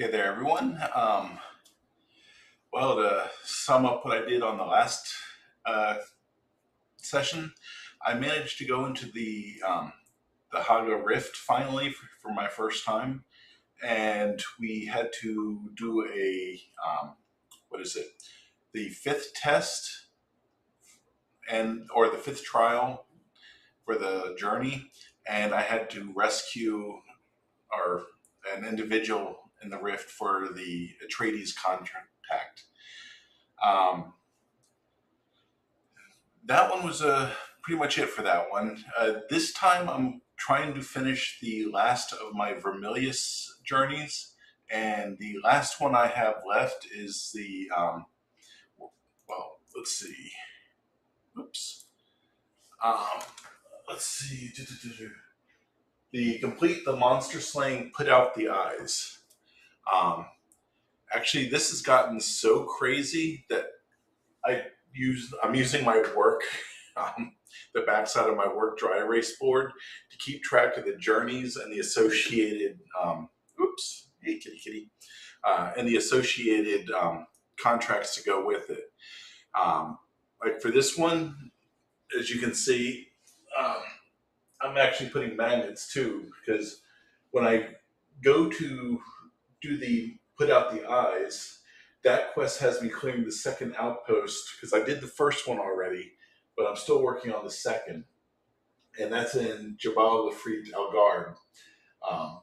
Hey there, everyone. Well, to sum up what I did on the last uh, session, I managed to go into the Haga Rift finally for my first time, and we had to do a what is it? The fifth test or the fifth trial for the journey, and I had to rescue or an individual in the Rift for the Atreides contract. Um, that one was pretty much it for that one. This time I'm trying to finish the last of my Vermillius journeys, and the last one I have left is well, let's see. Oops. Um, let's see. The complete the monster slaying, put out the eyes. Um, Actually, this has gotten so crazy that I'm using my work, um, the backside of my work dry erase board to keep track of the journeys and the associated, hey kitty kitty, and the associated contracts to go with it. Like for this one, as you can see, um, I'm actually putting magnets too, because when I go to do the put out the eyes, that quest has me clearing the second outpost because I did the first one already, but I'm still working on the second, and that's in Jabal Eifrit Al-gharb. Um,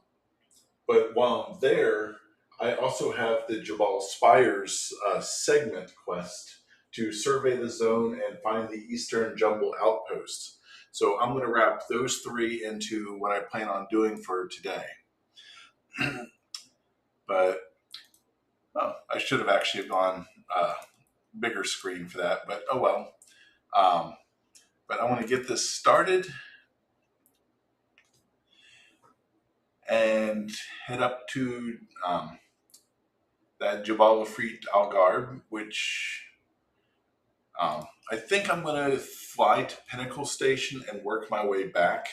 but while I'm there, I also have the Jabal Spires segment quest to survey the zone and find the Eastern Jumble outpost. So I'm going to wrap those three into what I plan on doing for today. But I should have actually gone bigger screen for that, but oh well. But I want to get this started and head up to that Jabal Eifrit Al-gharb, which I think I'm going to fly to Pinnacle Station and work my way back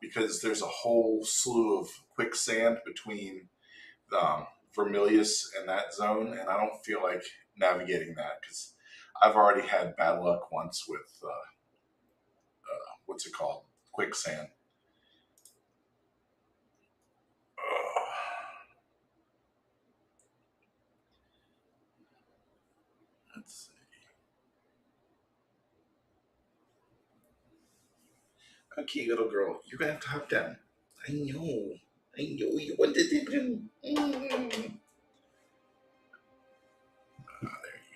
because there's a whole slew of quicksand between Vermillius and that zone, and I don't feel like navigating that because I've already had bad luck once with what's it called? Quicksand. Let's see. Okay, little girl, you're gonna have to hop down. I know. I know you wanted to do. There you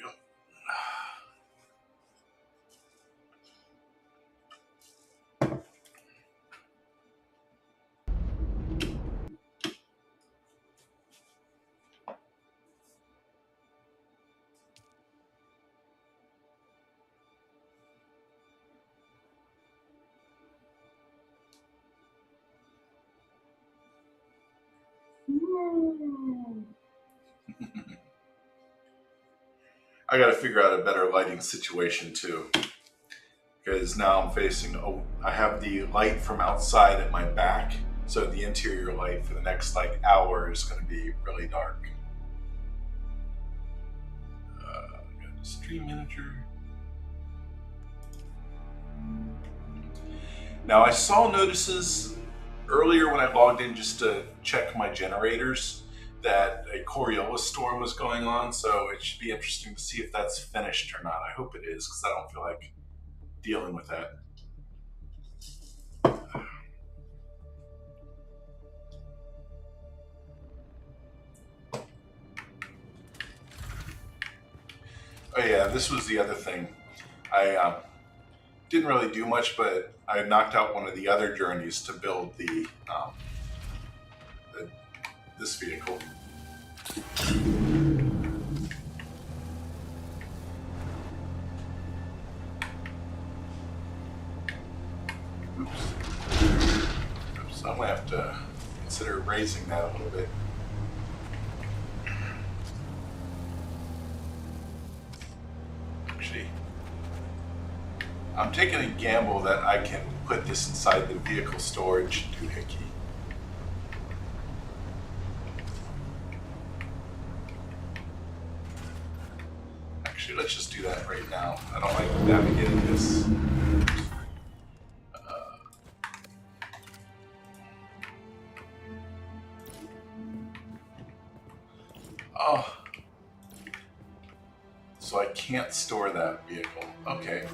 go. I gotta figure out a better lighting situation too. Because now I'm facing, I have the light from outside at my back, so the interior light for the next like hour is going to be really dark. Got the stream manager. Now I saw notices earlier when I logged in just to check my generators that a Coriolis storm was going on, so it should be interesting to see if that's finished or not. I hope it is, because I don't feel like dealing with that. Oh yeah, this was the other thing. I didn't really do much, but I knocked out one of the other journeys to build this vehicle. Oops, I'm gonna have to consider raising that a little bit. Actually, I'm taking a gamble that I can put this inside the vehicle storage doohickey. Actually, let's just do that right now. I don't like navigating this. Oh. So I can't store that vehicle. Okay.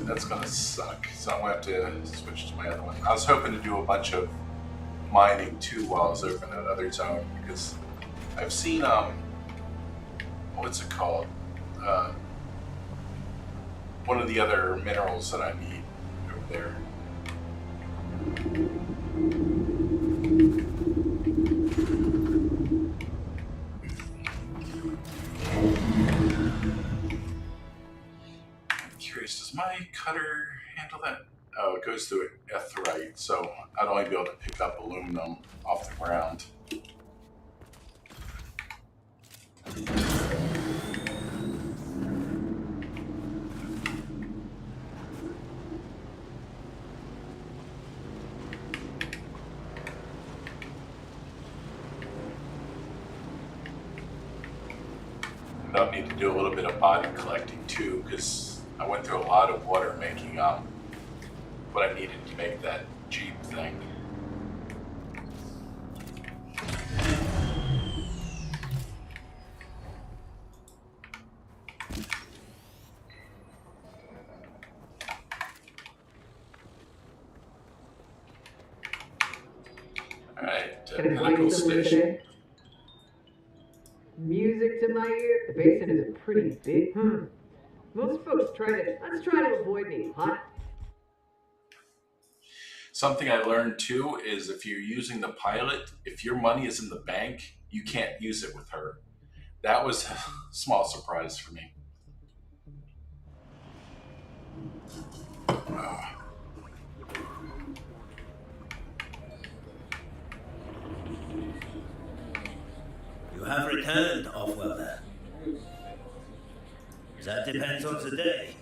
That's gonna suck. So I'm gonna have to switch to my other one. I was hoping to do a bunch of mining too while I was over in that other zone, because I've seen what's it called? One of the other minerals that I need over there. I'm curious, does my cutter handle that? Oh, it goes through etherite, so I'd only be able to pick up aluminum off the ground. I'll need to do a little bit of body collecting too, because I went through a lot of water making what I needed to make that Jeep thing. Alright, pinnacle station. Music to my ear. The basin is pretty big. Most folks let's try to avoid me. Hot. Something I learned too is if you're using the pilot, if your money is in the bank, you can't use it with her. That was a small surprise for me. You have returned, Off-Worlder. That depends on the day.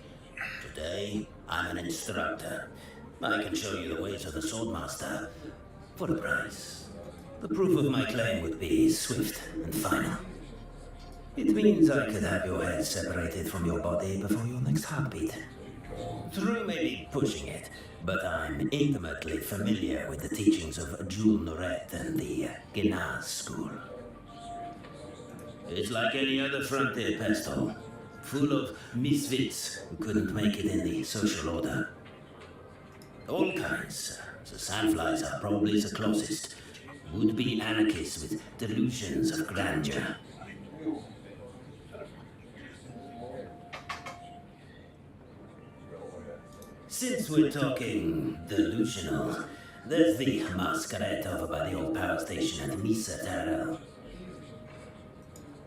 Today, I'm an instructor. I can show you the ways of the Swordmaster for a price. The proof of my claim would be swift and final. It means I could have your head separated from your body before your next heartbeat. True may be pushing it, but I'm intimately familiar with the teachings of Jules Nouret and the Guénaz school. It's like any other frontier pest hole, full of misfits who couldn't make it in the social order. All kinds. The sandflies are probably the closest. Would-be anarchists with delusions of grandeur. Since we're talking delusional, there's the masquerade over by the old power station at Misa Terrell.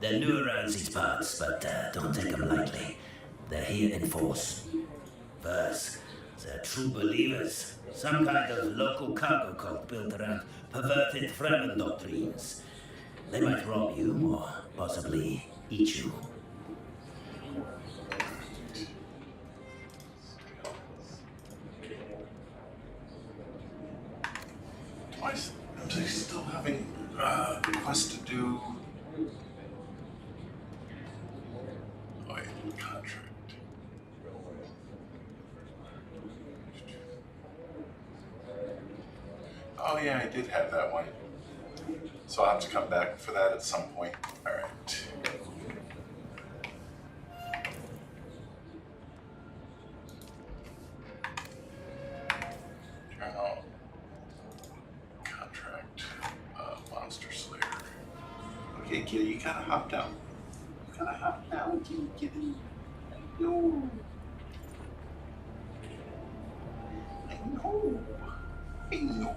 They're new around these parts, but don't take them lightly. They're here in force. First, they're true believers. Some kind of local cargo cult built around perverted Fremen doctrines. They might rob you, or possibly eat you. I'm still having quest to do. Oh, wait, contract. Oh yeah, I did have that one. So I'll have to come back for that at some point. All right. Journal. Contract. Monster Slayer. Okay, kitty, you gotta hop down. You gotta hop down, kitty. I know. I know. I know.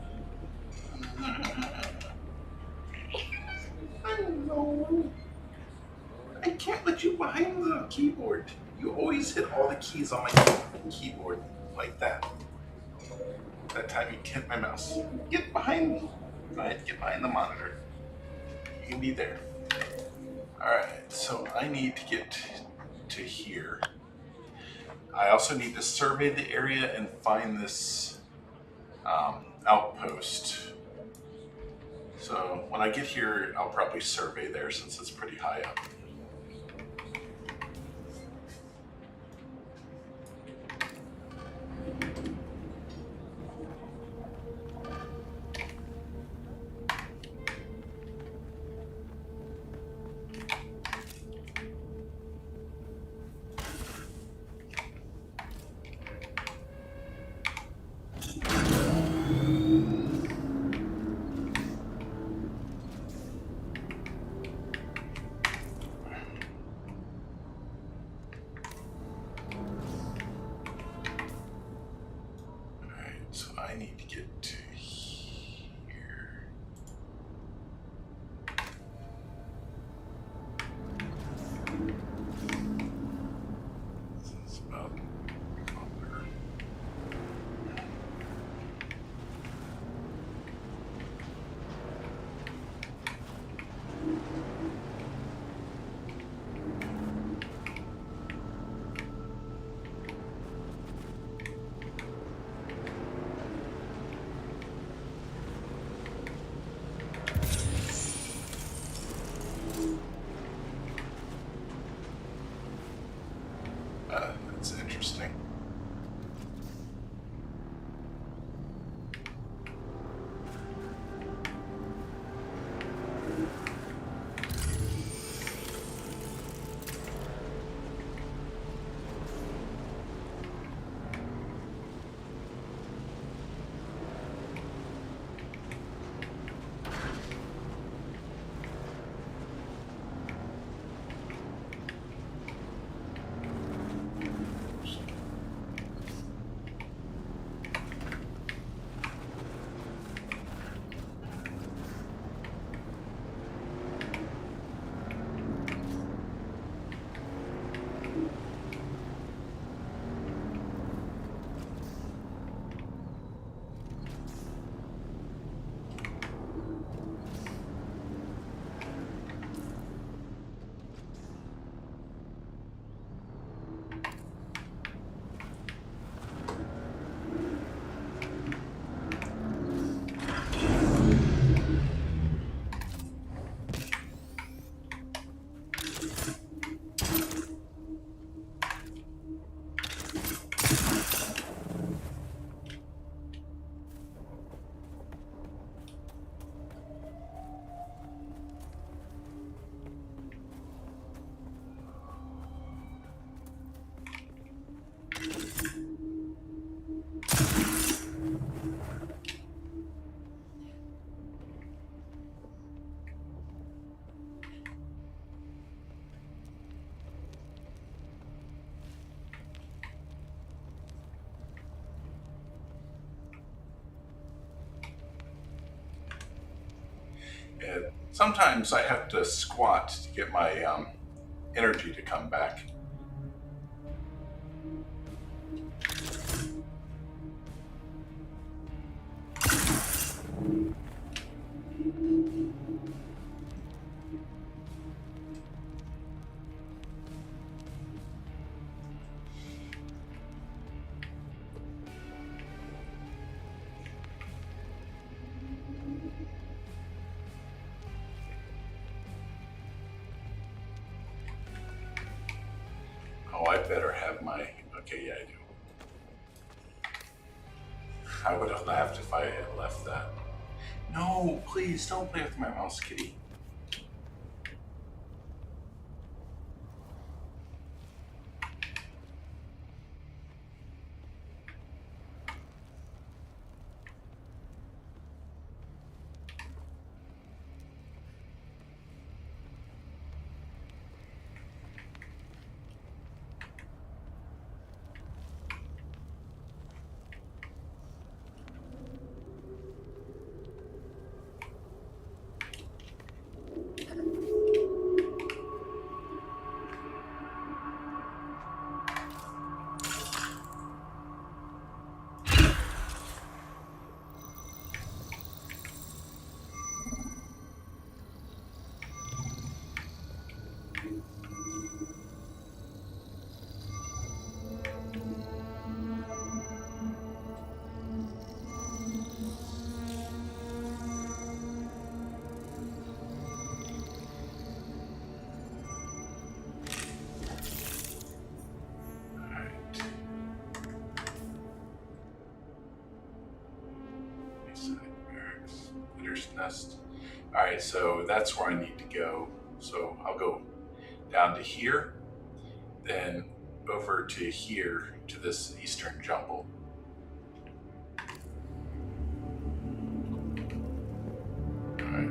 I know. I can't let you behind the keyboard. You always hit all the keys on my keyboard like that. That time you hit my mouse. Get behind me. Go ahead, get behind the monitor. You can be there. Alright, so I need to get to here. I also need to survey the area and find this outpost. So when I get here, I'll probably survey there since it's pretty high up. Sometimes I have to squat to get my energy to come back. Oh, I better have my... Okay, yeah, I do. I would have laughed if I had left that. No, please don't play with my mouse, kitty. Nest. All right, so that's where I need to go. So I'll go down to here, then over to here to this eastern jumble. All right.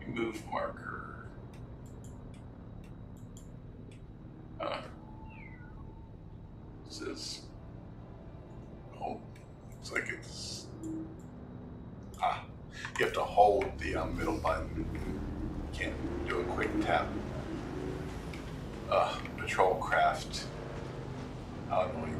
Move marker. Says, oh, looks like it's, you have to hold the middle button. You can't do a quick tap. Patrol craft. How annoying.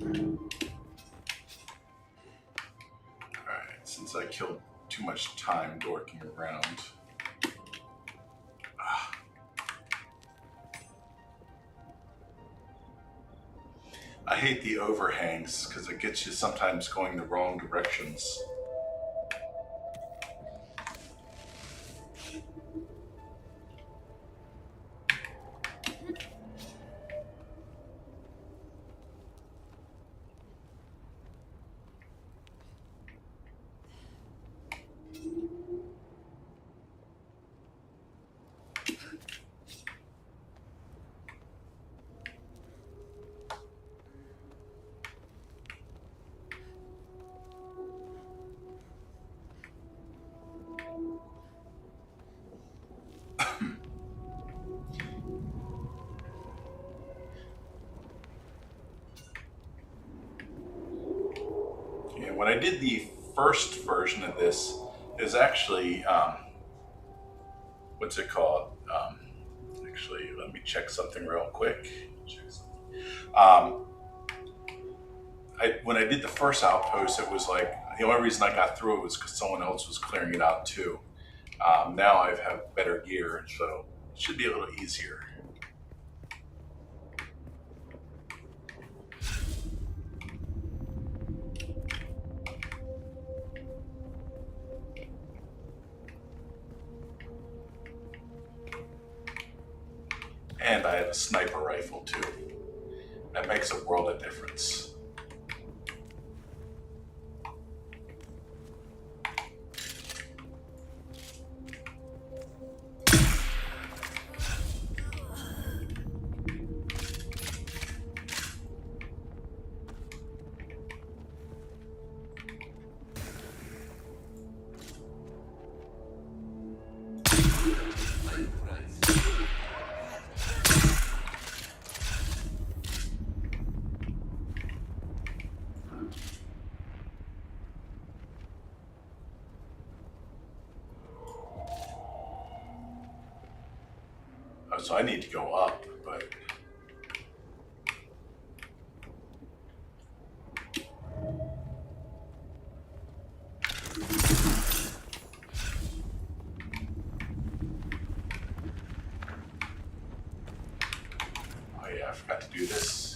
Alright, since I killed too much time dorking around. I hate the overhangs because it gets you sometimes going the wrong directions. When I did the first version of this, is actually, what's it called? Actually, let me check something real quick. When I did the first outpost, it was like, the only reason I got through it was because someone else was clearing it out too. Now I have better gear, so it should be a little easier. And I have a sniper rifle too. That makes a world of difference. So I need to go up, but oh yeah, I forgot to do this.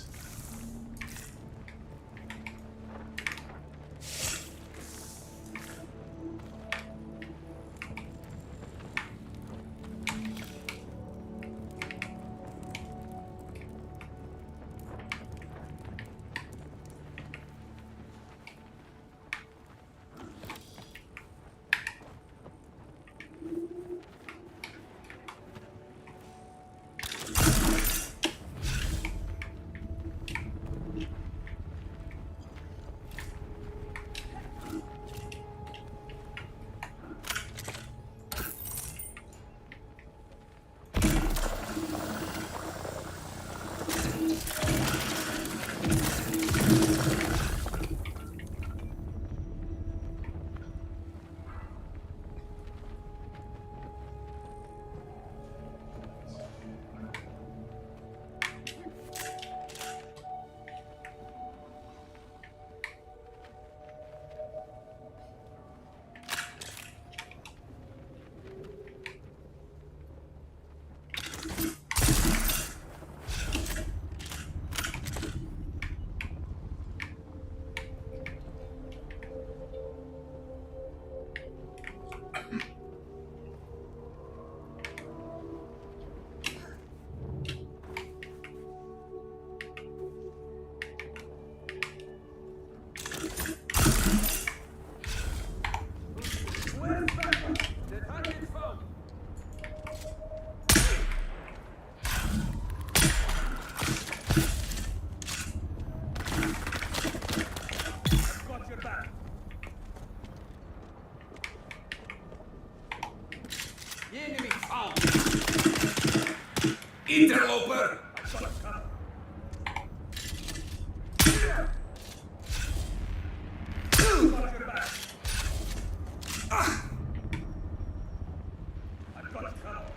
Interloper!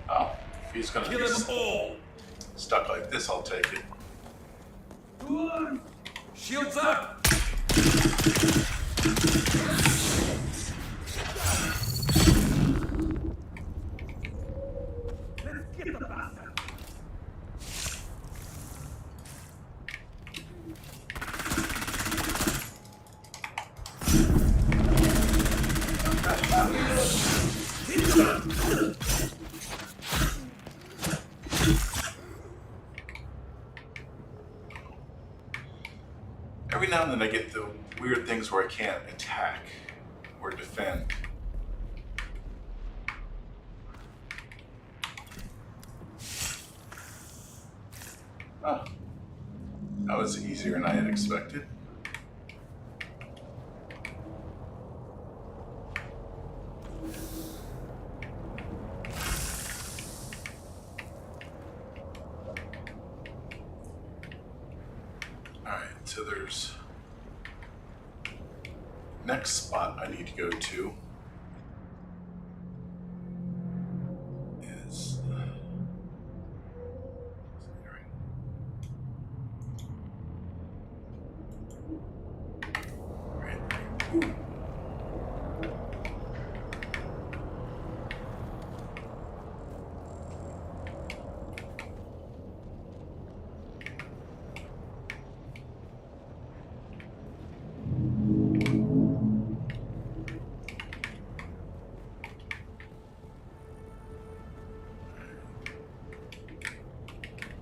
Oh, if he's gonna be Kill them all! stuck like this, I'll take it. Shields up! Let's get the bastard! Every now and then I get the weird things where I can't attack or defend. Oh, that was easier than I had expected. Alright, so there's next spot I need to go to is right. Ooh.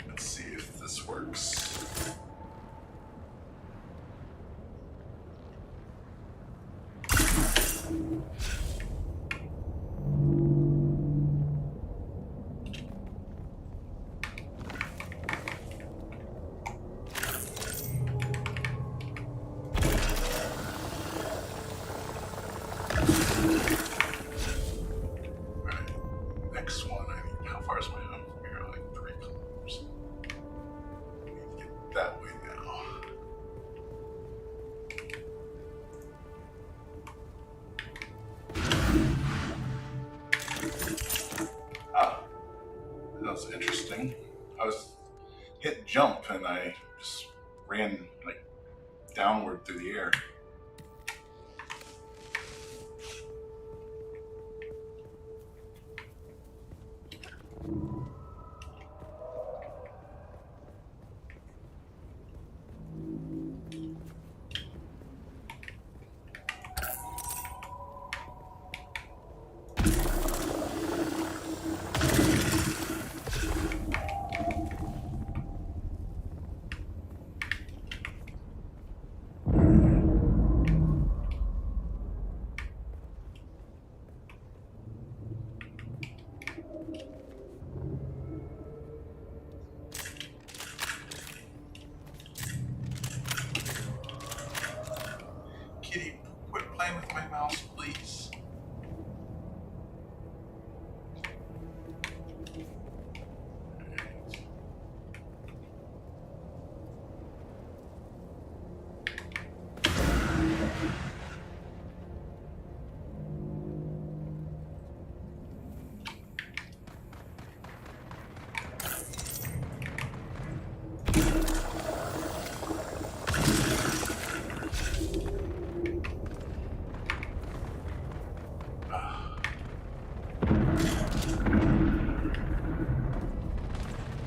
Let's see if this works. Alright, next one. How far is my home from here? Like 3 kilometers. I need to get that way now. Ah, that was interesting. I was hit jump and I just ran like downward through the air. Kitty, quit playing with my mouse, please.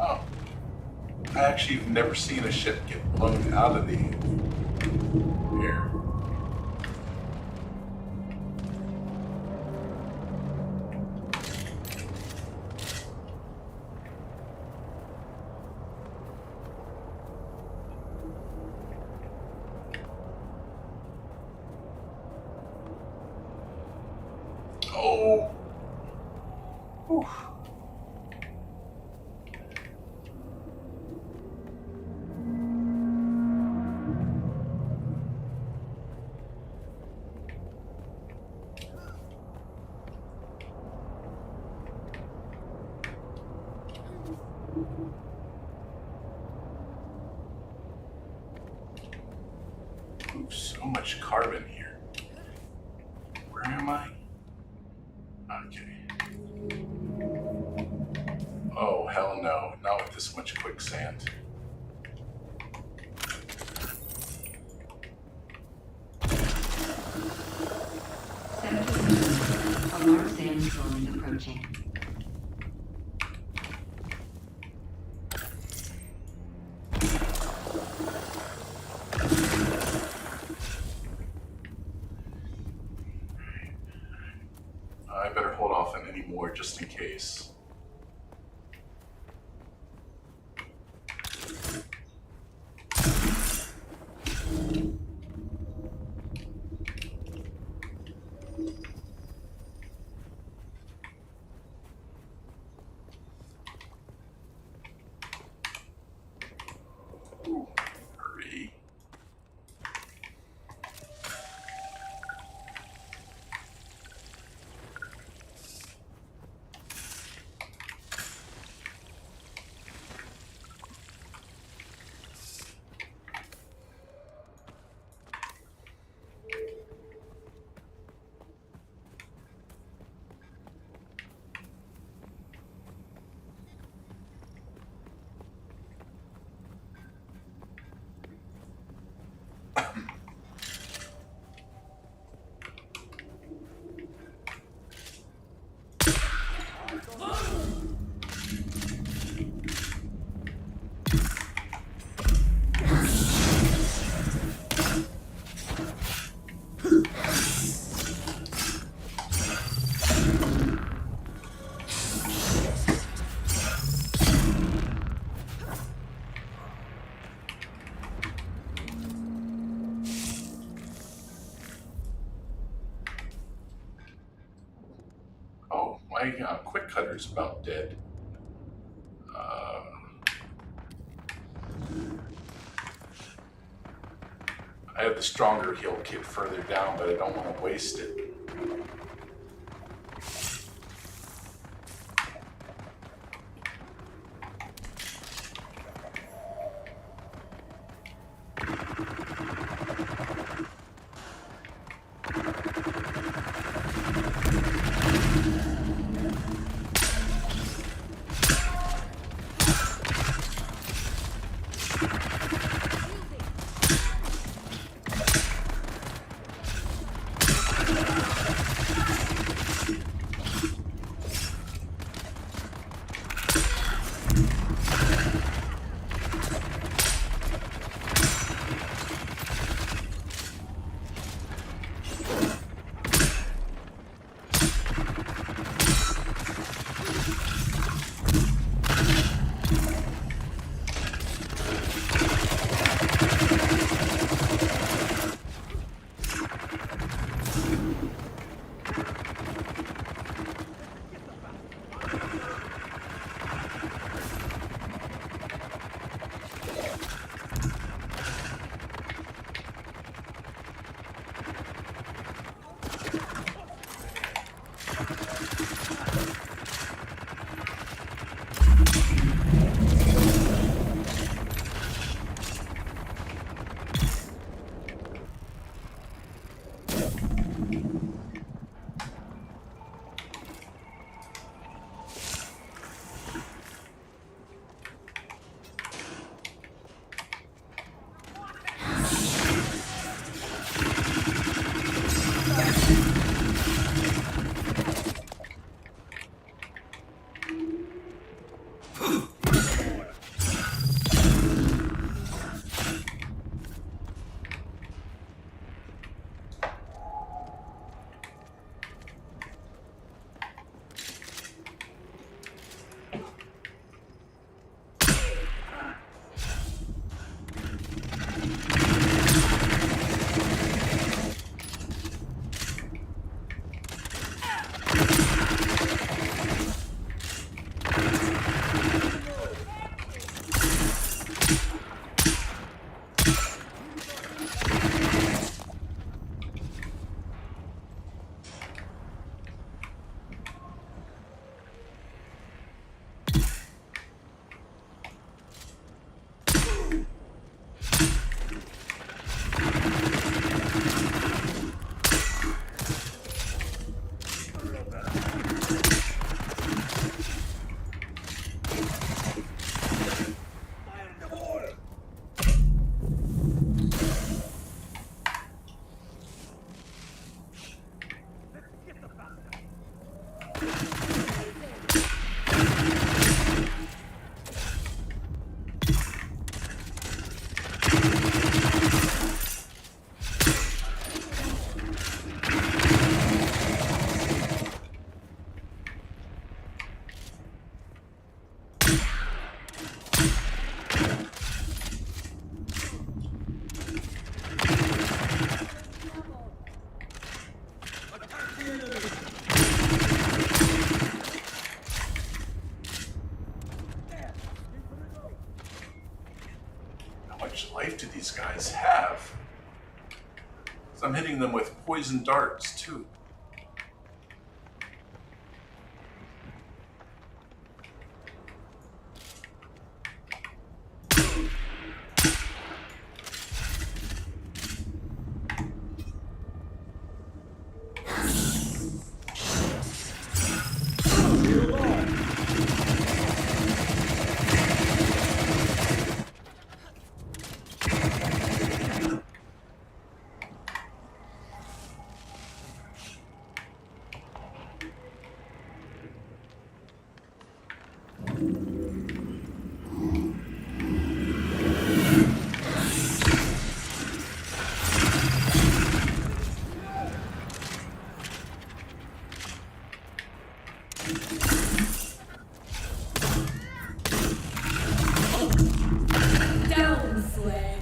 Oh, I actually have never seen a ship get blown out of the air. Oh. Whew. Ooh, so much carbon here. Where am I? Okay. Oh, hell no. Not with this much quicksand. approaching. I better hold off on any more just in case. Hurry. Oh, my quick cutter's about dead. I have the stronger heal kit further down, but I don't want to waste it. much life do these guys have? 'Cause I'm hitting them with poison darts, too. Down, slag.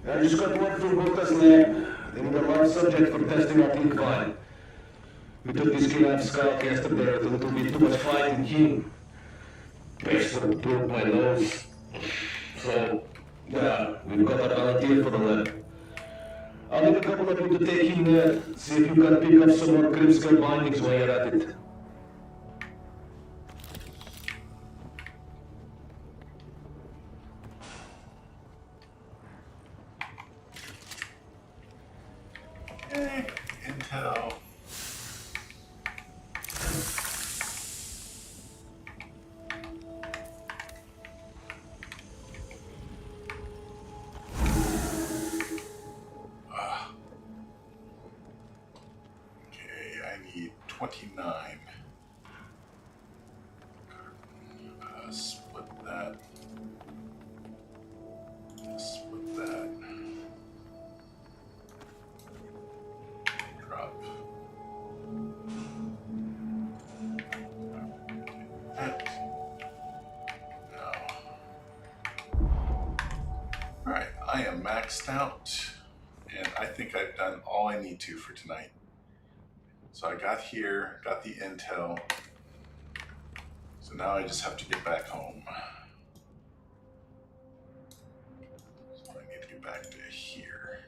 I just got word from Bota's lab. They need a live subject for testing our incline. We took this kid out scout yesterday with a little bit too much fighting him. Basically broke my nose. So, yeah, we've got a volunteer for the lab. I'll need a couple of you to take him there, see if you can pick up some more crimp scale bindings while you're at it. Intel. Okay, I need 29. Split that. Split that. Drop. That. No. Alright, I am maxed out, and I think I've done all I need to for tonight. So I got here, got the intel, so now I just have to get back home. So I need to get back to here.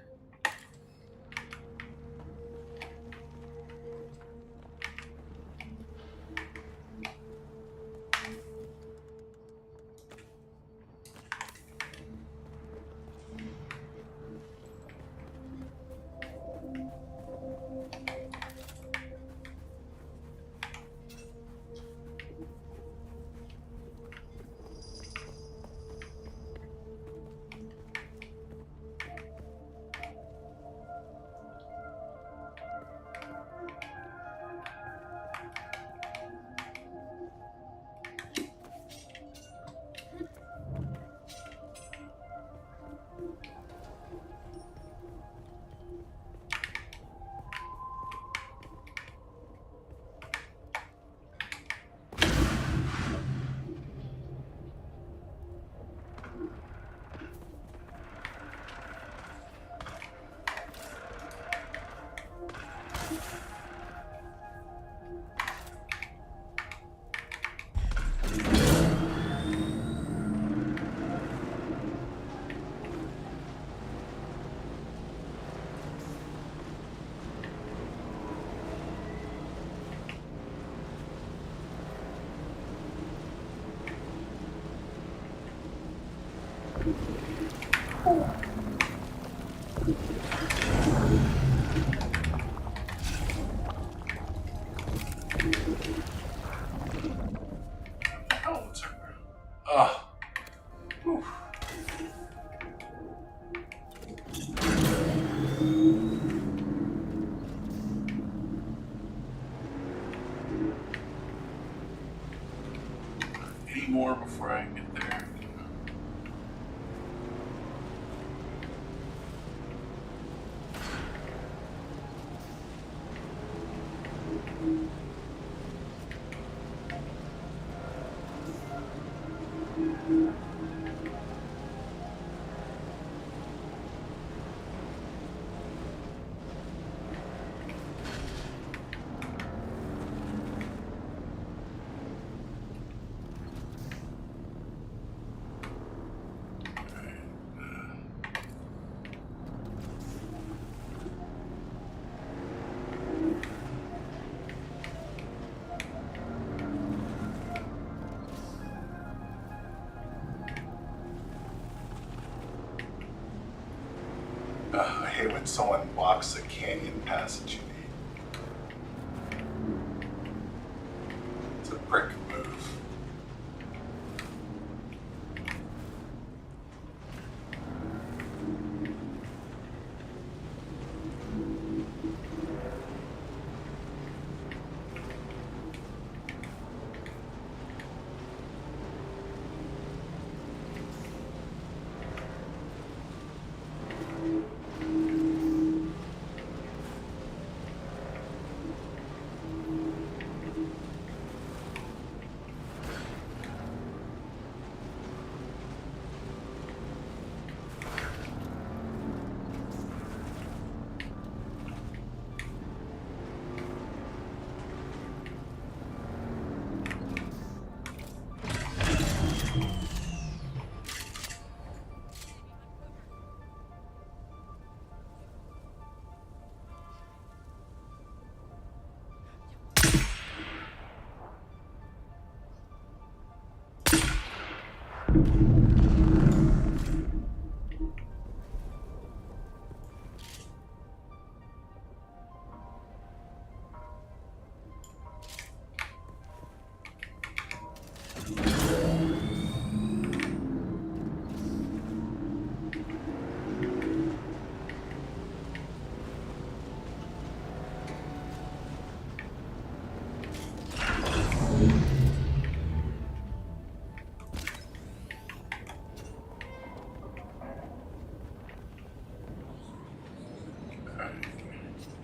before I get there. I hate when someone blocks a canyon passage you need. It's a prick move.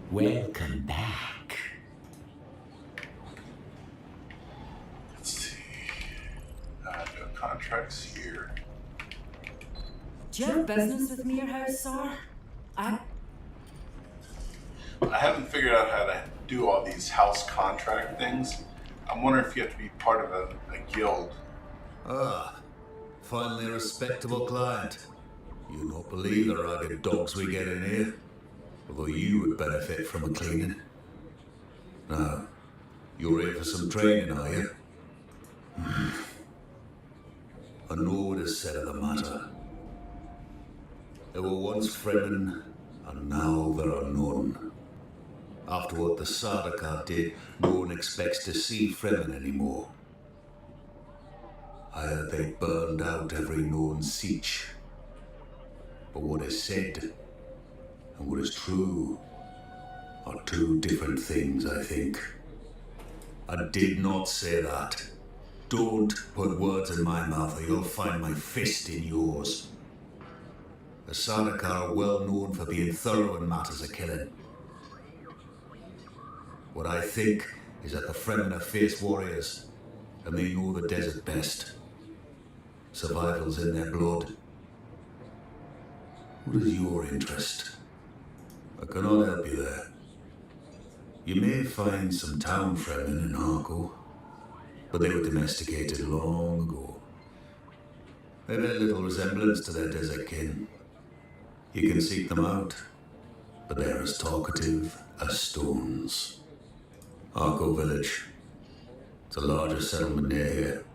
Welcome back. Let's see. No contracts here. Do you have business with me or house, sir? I haven't figured out how to do all these house contract things. I'm wondering if you have to be part of a guild. Ah, finally a respectable client. You not believe the ragged dogs we get in here? Although you would benefit from a cleaning. Now, you're here for some training, are you? I know what is said of the matter. There were once Fremen, and now there are none. After what the Sardaukar did, no one expects to see Fremen anymore. I heard they burned out every known siege. But what is said and what is true are two different things, I think. I did not say that. Don't put words in my mouth or you'll find my fist in yours. The Sardaukar are well known for being thorough in matters of killing. What I think is that the Fremen are fierce warriors, and they know the desert best. Survival's in their blood. What is your interest? I cannot help you there. You may find some town Fremen in Harco, but they were domesticated long ago. They bear little resemblance to their desert kin. You can seek them out, but they're as talkative as stones. Harco village. It's the largest settlement near here.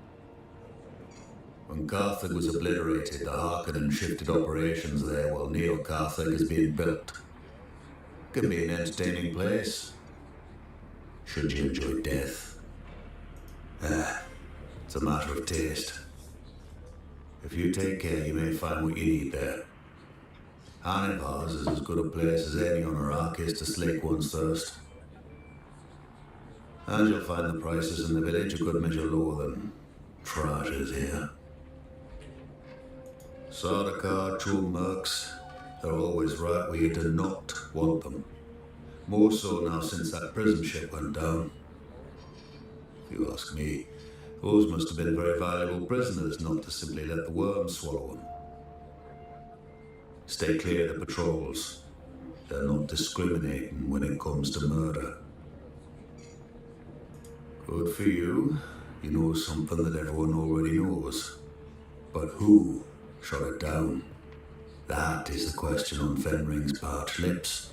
When Carthage was obliterated, the Harkonnen shifted operations there while Neo-Carthage is being built. Can be an entertaining place, should you enjoy death. It's a matter of taste. If you take care, you may find what you need there. Hannibals is as good a place as any on Arrakis to slake one's thirst. And you'll find the prices in the village a good measure lower than Traitors here. Sardaukar, true mercs, they're always right where you do not want them. More so now since that prison ship went down. If you ask me, those must have been very valuable prisoners not to simply let the worms swallow them. Stay clear of the patrols. They're not discriminating when it comes to murder. Good for you. You know something that everyone already knows. But who shot it down? That is the question on Fenring's parched lips.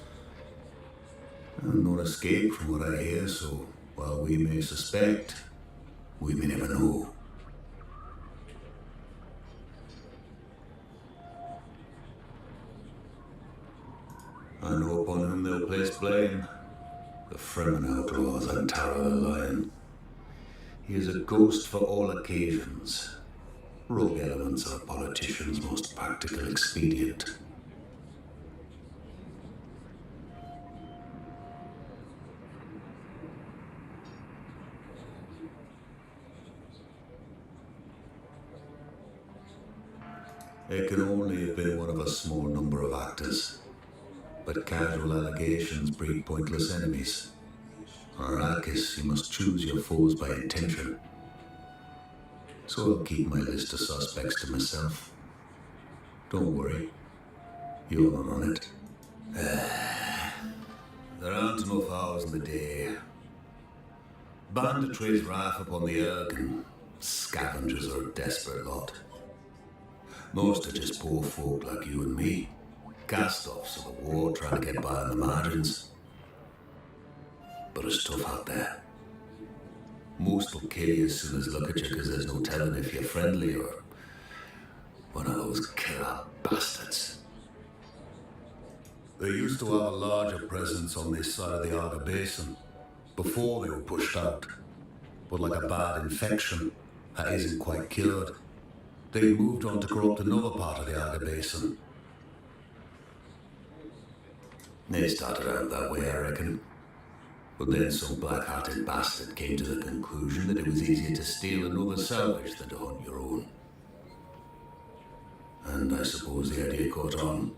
And no escape from what I hear, so while we may suspect, we may never know. I know upon whom they'll place blame. The Fremen outlaws and Tara the Lion. He is a ghost for all occasions. Rogue elements are a politician's most practical expedient. It can only have been one of a small number of actors. But casual allegations breed pointless enemies. On Arrakis, you must choose your foes by intention. So I'll keep my list of suspects to myself. Don't worry, you're not on it. There aren't enough hours in the day. Banditry's rife upon the Erg, and scavengers are a desperate lot. Most are just poor folk like you and me. Cast-offs of the war trying to get by on the margins. But it's tough out there. Most will kill you as soon as look at you because there's no telling if you're friendly or one of those killer bastards. They used to have a larger presence on this side of the Arga Basin before they were pushed out. But like a bad infection that isn't quite cured, they moved on to corrupt another part of the Arga Basin. They started out that way, I reckon. But then some black-hearted bastard came to the conclusion that it was easier to steal another salvage than to hunt your own. And I suppose the idea caught on.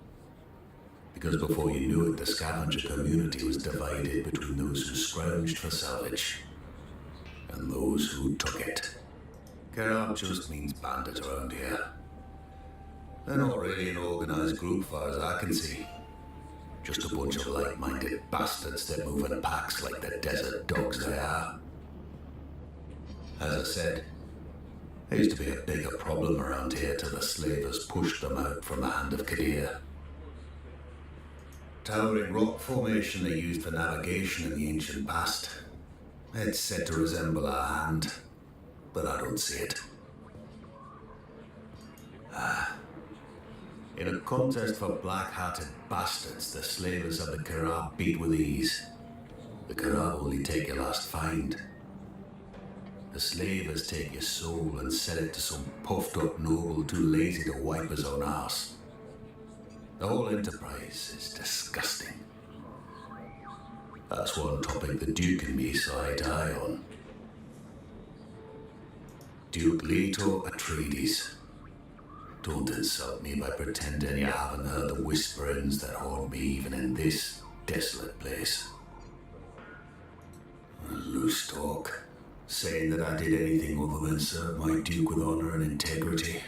Because before you knew it, the scavenger community was divided between those who scrounged for salvage and those who took it. Karab just means bandit around here. They're not really an organized group far as I can see. Just a bunch of like-minded bastards that move in packs like the desert dogs they are. As I said, there used to be a bigger problem around here till the slavers pushed them out from the hand of Kadir. Towering rock formation they used for navigation in the ancient past. It's said to resemble our hand, but I don't see it. In a contest for black-hearted bastards, the slavers of the Karab beat with ease. The Karab only take your last find. The slavers take your soul and sell it to some puffed-up noble too lazy to wipe his own arse. The whole enterprise is disgusting. That's one topic the Duke and me saw eye to eye on. Duke Leto Atreides. Don't insult me by pretending you haven't heard the whisperings that haunt me even in this desolate place. Loose talk, saying that I did anything other than serve my Duke with honor and integrity.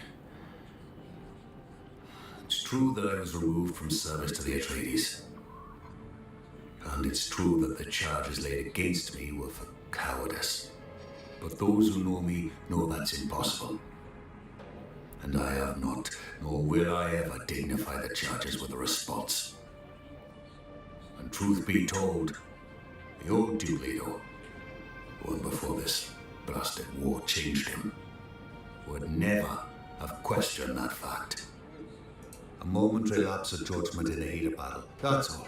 It's true that I was removed from service to the Atreides. And it's true that the charges laid against me were for cowardice. But those who know me know that's impossible. And I have not, nor will I ever dignify the charges with a response. And truth be told, the old Duke Leto, one before this blasted war changed him, would never have questioned that fact. A momentary lapse of judgment in the heat of battle, that's all.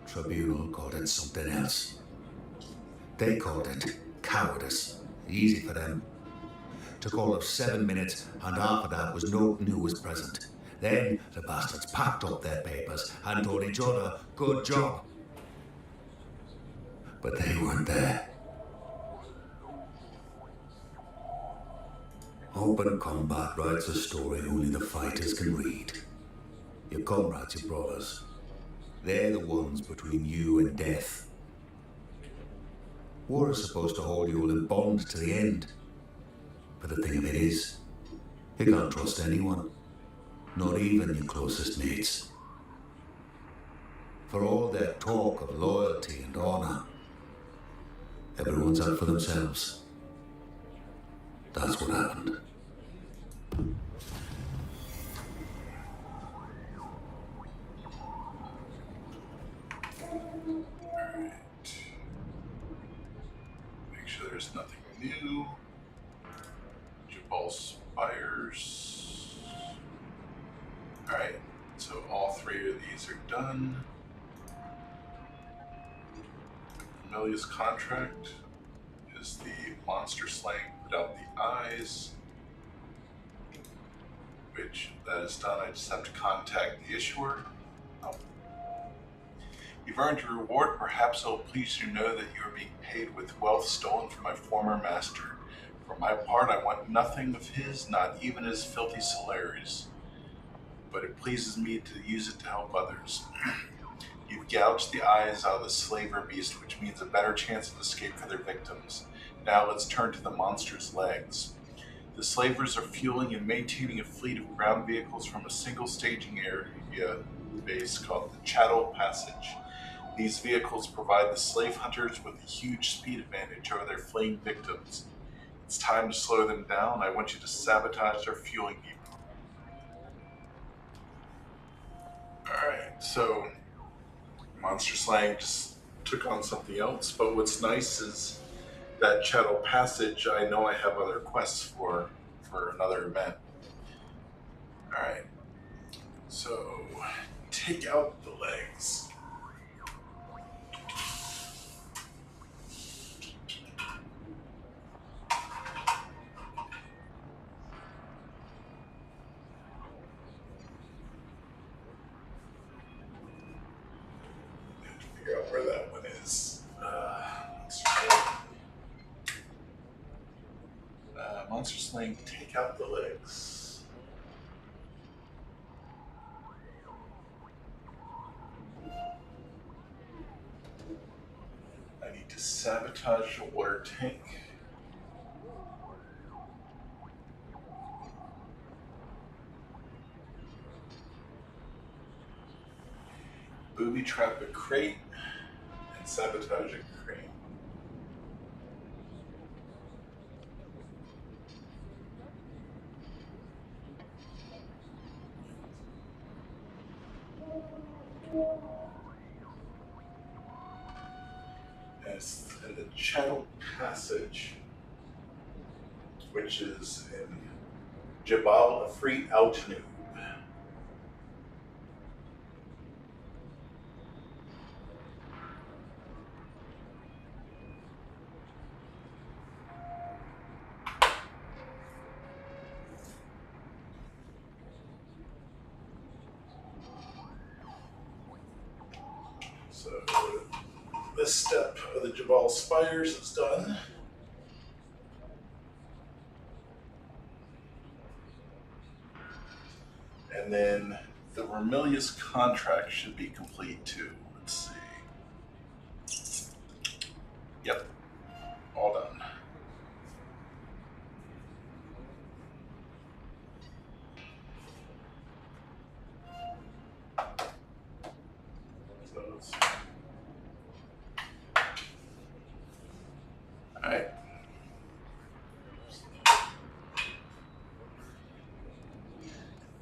Tribunal called it something else. They called it cowardice. Easy for them. Took all of 7 minutes, and half of that was no one who was present. Then the bastards packed up their papers and told each other, good job. But they weren't there. Open combat writes a story only the fighters can read. Your comrades, your brothers, they're the ones between you and death. War is supposed to hold you all in bond to the end. But the thing of it is, you can't trust anyone, not even your closest mates. For all their talk of loyalty and honor, everyone's out for themselves. That's what happened. Make sure there's nothing new. Jabal Spires. Alright, so all three of these are done. Vermillius Contract is the monster slaying without the eyes. Which, that is done. I just have to contact the issuer. Oh. You've earned your reward. Perhaps it'll please you to know that you are being paid with wealth stolen from my former master. For my part, I want nothing of his, not even his filthy salaries. But it pleases me to use it to help others. You've gouged the eyes out of the slaver beast, which means a better chance of escape for their victims. Now let's turn to the monster's legs. The slavers are fueling and maintaining a fleet of ground vehicles from a single staging area base called the Chattel Passage. These vehicles provide the slave hunters with a huge speed advantage over their fleeing victims. It's time to slow them down. I want you to sabotage their fueling depot. Alright, so Monster Slaying just took on something else, but what's nice is that Chattel Passage, I know I have other quests for another event. Alright, so take out the legs. Figure out where that one is. Monster Slaying, take out the legs. I need to sabotage a water tank. Booby trap a crate and sabotage a crate. As in the Chattel Passage, which is in Jabal Eifrit Al-gharb. So this step of the Jabal Spires is done. And then the Vermillius Contract should be complete too. Let's see. Yep, all done. Alright.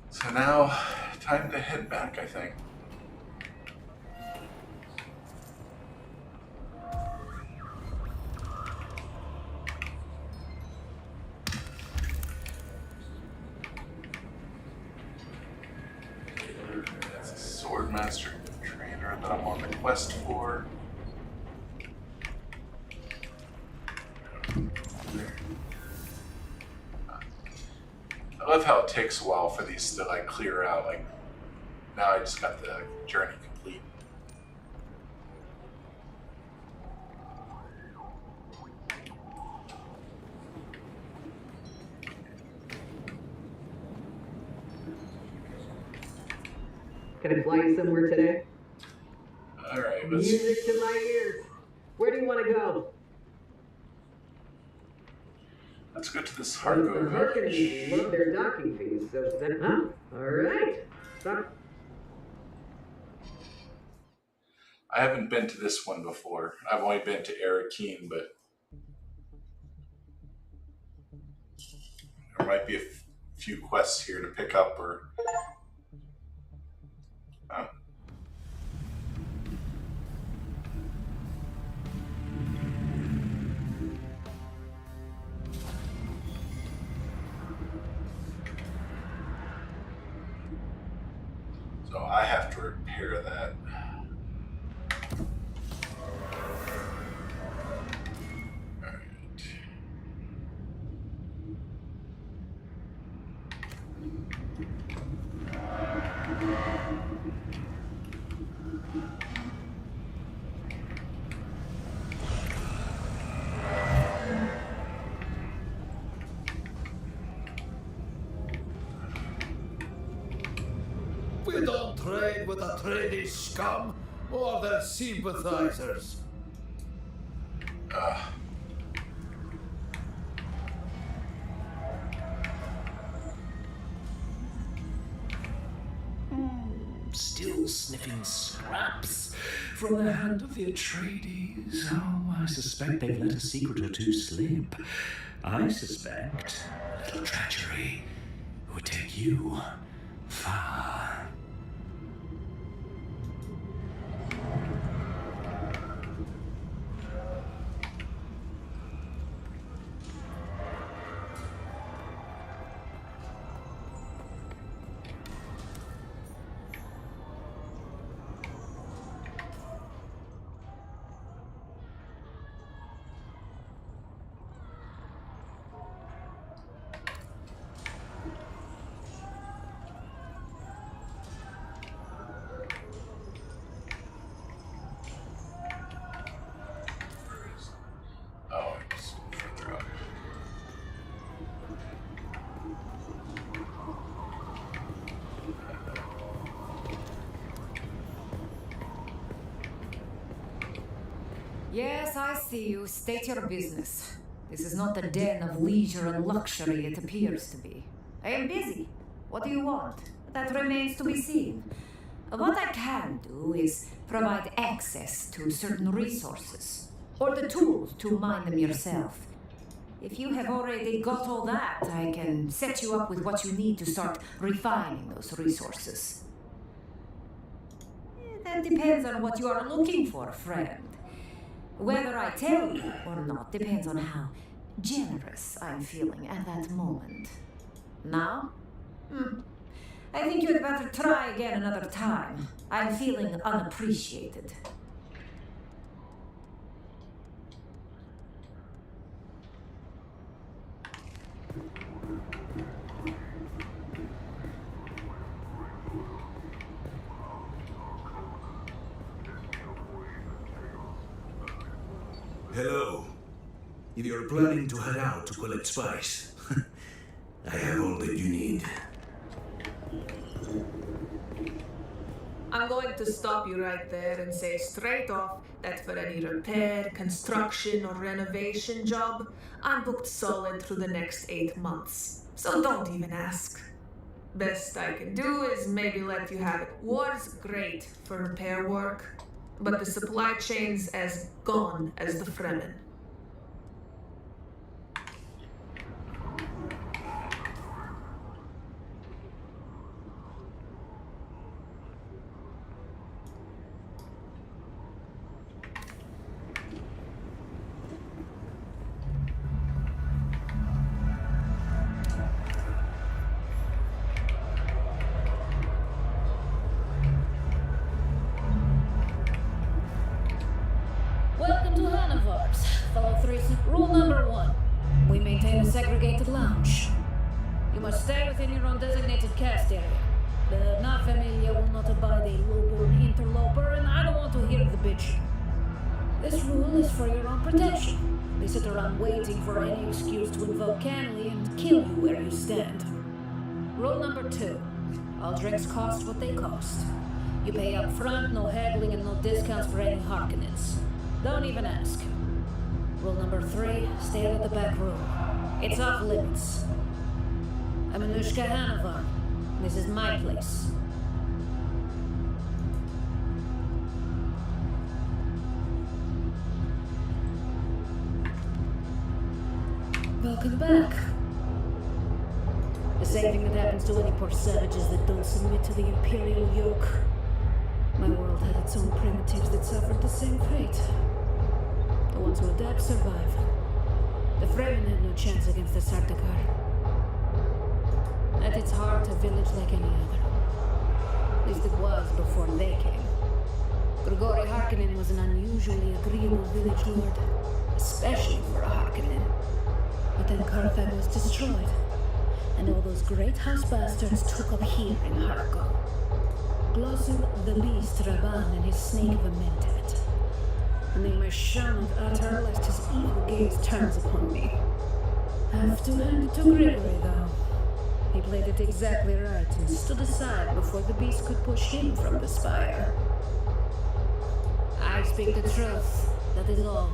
So now, time to head back, I think. That's a Swordmaster trainer that I'm on the quest for. I love how it takes a while for these to like clear out. Like now I just got the journey complete. Can I fly you somewhere today? Alright, Music to my ears. Where do you want to go? let's go to this The Harko village. Harkonnens love their docking fees, so that... Huh? Alright. Stop. I haven't been to this one before. I've only been to Arakeen, but there might be a few quests here to pick up or... Oh. So I have to repair that. Alright. We don't trade with the tradie scum or their sympathizers. Still sniffing scraps from the hand of the Atreides. Oh, I suspect they've let a secret or two slip. I suspect a little treachery would take you far. Oh, it's further up. Yes, I see you. State your business. This is not the den of leisure and luxury it appears to be. I am busy. What do you want? That remains to be seen. What I can do is provide access to certain resources, or the tools to mine them yourself. If you have already got all that, I can set you up with what you need to start refining those resources. That depends on what you are looking for, friend. Whether I tell you or not depends on how generous I'm feeling at that moment. Now? I think you'd better try again another time. I'm feeling unappreciated. Hello. If you're planning to head out to collect spice, I have all that you need. I'm going to stop you right there and say straight off that for any repair, construction, or renovation job, I'm booked solid through the next 8 months. So don't even ask. Best I can do is maybe let you have it. War's great for repair work, but the supply chain's as gone as the Fremen. Welcome to Hannavars, fellow threes. Rule number 1. We maintain a segregated lounge. You must stay within your own designated cast area. The not familiar will not abide a low-born interloper, and I don't want to hear the bitching. This rule is for your own protection. They sit around waiting for any excuse to invoke Canley and kill you where you stand. Rule number 2. All drinks cost what they cost. You pay up front, no haggling, and no discounts for any Harkonnens. Don't even ask. Rule number 3, stay out of the back room. It's off limits. I'm Anushka Hanovar. This is my place. Welcome back. The same thing that happens to any poor savages that don't submit to the Imperial yoke. My world had its own primitives that suffered the same fate. The ones who adapt survive. The Fremen had no chance against the Sardaukar. At its heart, a village like any other. At least it was before they came. Grigori Harkonnen was an unusually agreeable village lord, especially for a Harkonnen. But then Carthage was destroyed, and all those great house bastards took up here in Harko. Glossu the Beast Raban and his snake of a mentat. And they must shun of utter lest his evil gaze turns upon me. Have to hand it to Gregory, though. He played it exactly right and stood aside before the beast could push him from the spire. I speak the truth, that is all.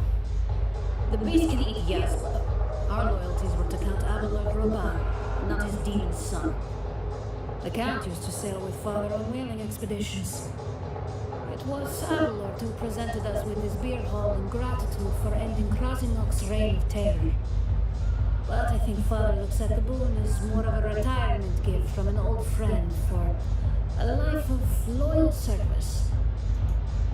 The beast can eat Yazla. Our loyalties were to Count Abelard Raban, not his demon son. The Count used to sail with Father on whaling expeditions. It was Abelard who presented us with his beer hall in gratitude for ending Krasinok's reign of terror. But I think Father looks at the boon as more of a retirement gift from an old friend for a life of loyal service.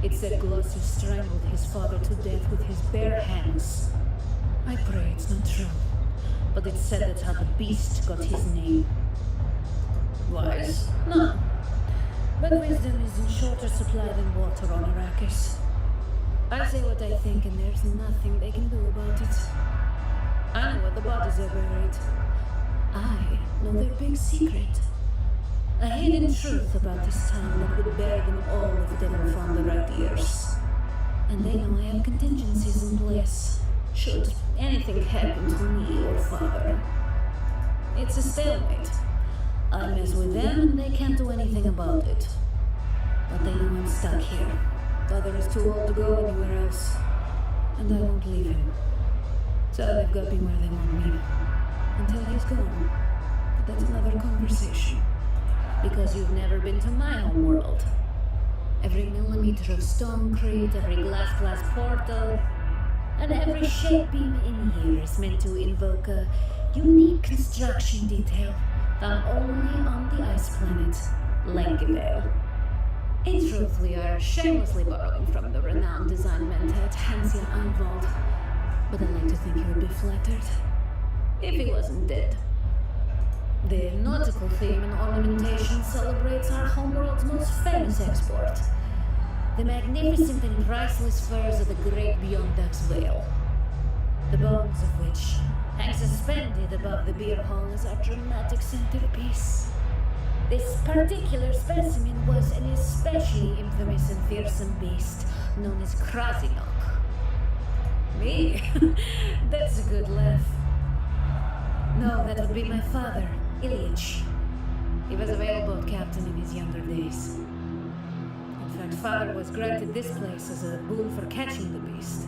It said Glossu strangled his father to death with his bare hands. I pray it's not true, but it said that's how the beast got his name. Wise? No. But wisdom is in shorter supply than water on Arrakis. I say what I think, and there's nothing they can do about it. I know where the bodies are buried. I know their big secret. A hidden truth about this town that would bury them all if they were from the right ears. And they know I have contingencies in place, should anything happen to me or Father. It's a stalemate. I mess with them and they can't do anything about it. But they know I'm stuck here. Father is too old to go anywhere else. And I won't leave him. So they've got me where they want me. Until he's gone. But that's another conversation. Because you've never been to my home world. Every millimeter of stonecrete, every glass portal, and every shape beam in here is meant to invoke a unique construction detail found only on the ice planet, Lengevale. In truth, we are shamelessly borrowing from the renowned design mentat Hansia Anvald, but I like to think he would be flattered if he wasn't dead. The nautical theme and ornamentation celebrates our homeworld's most famous export, the magnificent and priceless furs of the great Beyondux Vale, the bones of which hang suspended above the beer hall as our dramatic centerpiece. This particular specimen was an especially infamous and fearsome beast known as Krasinok. Me? That's a good laugh. No, that would be my father, Ilyich. He was a whaleboat captain in his younger days. In fact, Father was granted this place as a boon for catching the beast.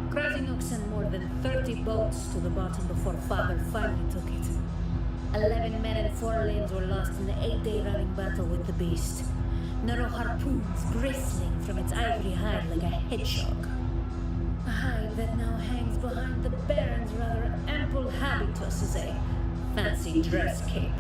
Krasinok sent more than 30 boats to the bottom before Father finally took it. 11 men and 4 limbs were lost in the 8-day running battle with the beast. Narrow harpoons bristling from its ivory hide like a hedgehog. A hide that now hangs behind the Baron's rather ample habitus as a fancy dress cape.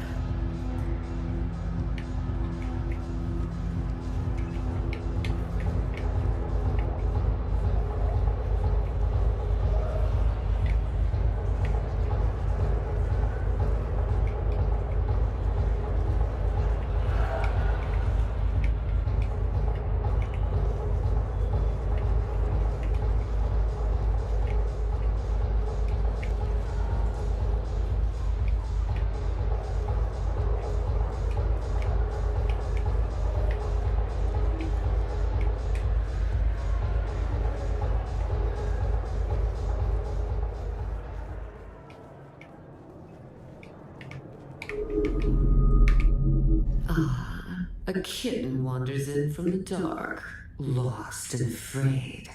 A kitten wanders in from the dark, lost and afraid.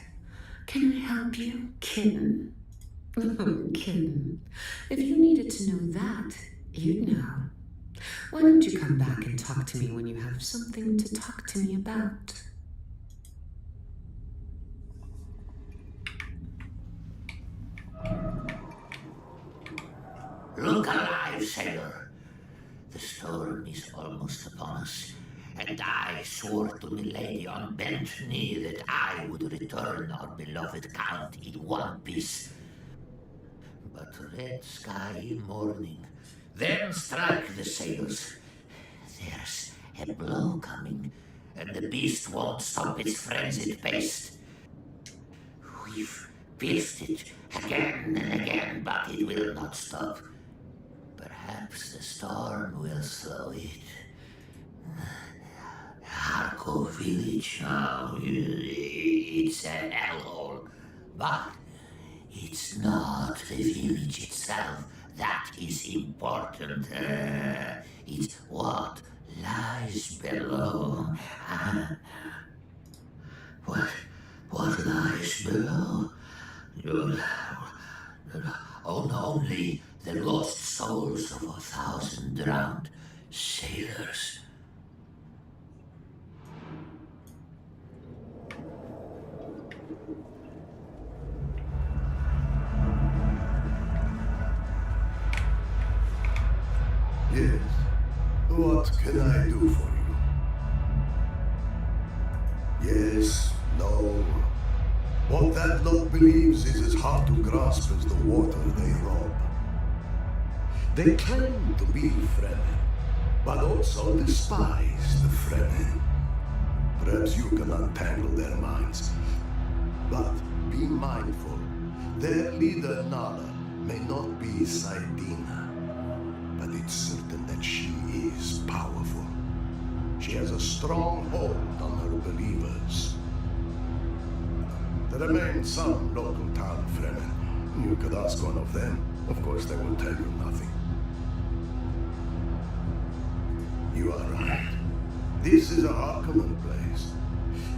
Can I help you, kitten? Kitten, if you needed to know that, you'd know. Why don't you come back and talk to me when you have something to talk to me about? Look alive, sailor. The storm is almost upon us, and I swore to milady on bent knee that I would return our beloved Count in one piece. But red sky morning, then strike the sails. There's a blow coming, and the beast won't stop its frenzied pace. We've pierced it again and again, but it will not stop. Perhaps the storm will slow it. Harko village now, it's an hellhole, but it's not the village itself that is important. It's what lies below. What lies below? Only the lost souls of 1,000 drowned sailors. Yes. What can I do for you? Yes, no. What that lot believes is as hard to grasp as the water they rob. They claim to be Fremen, but also despise the Fremen. Perhaps you can untangle their minds. But be mindful, their leader Nala may not be Saidina, but it's certain that she is powerful. She has a strong hold on her believers. There remain some local town Fremen. You could ask one of them. Of course, they will tell you nothing. You are right. This is a Harkonnen place.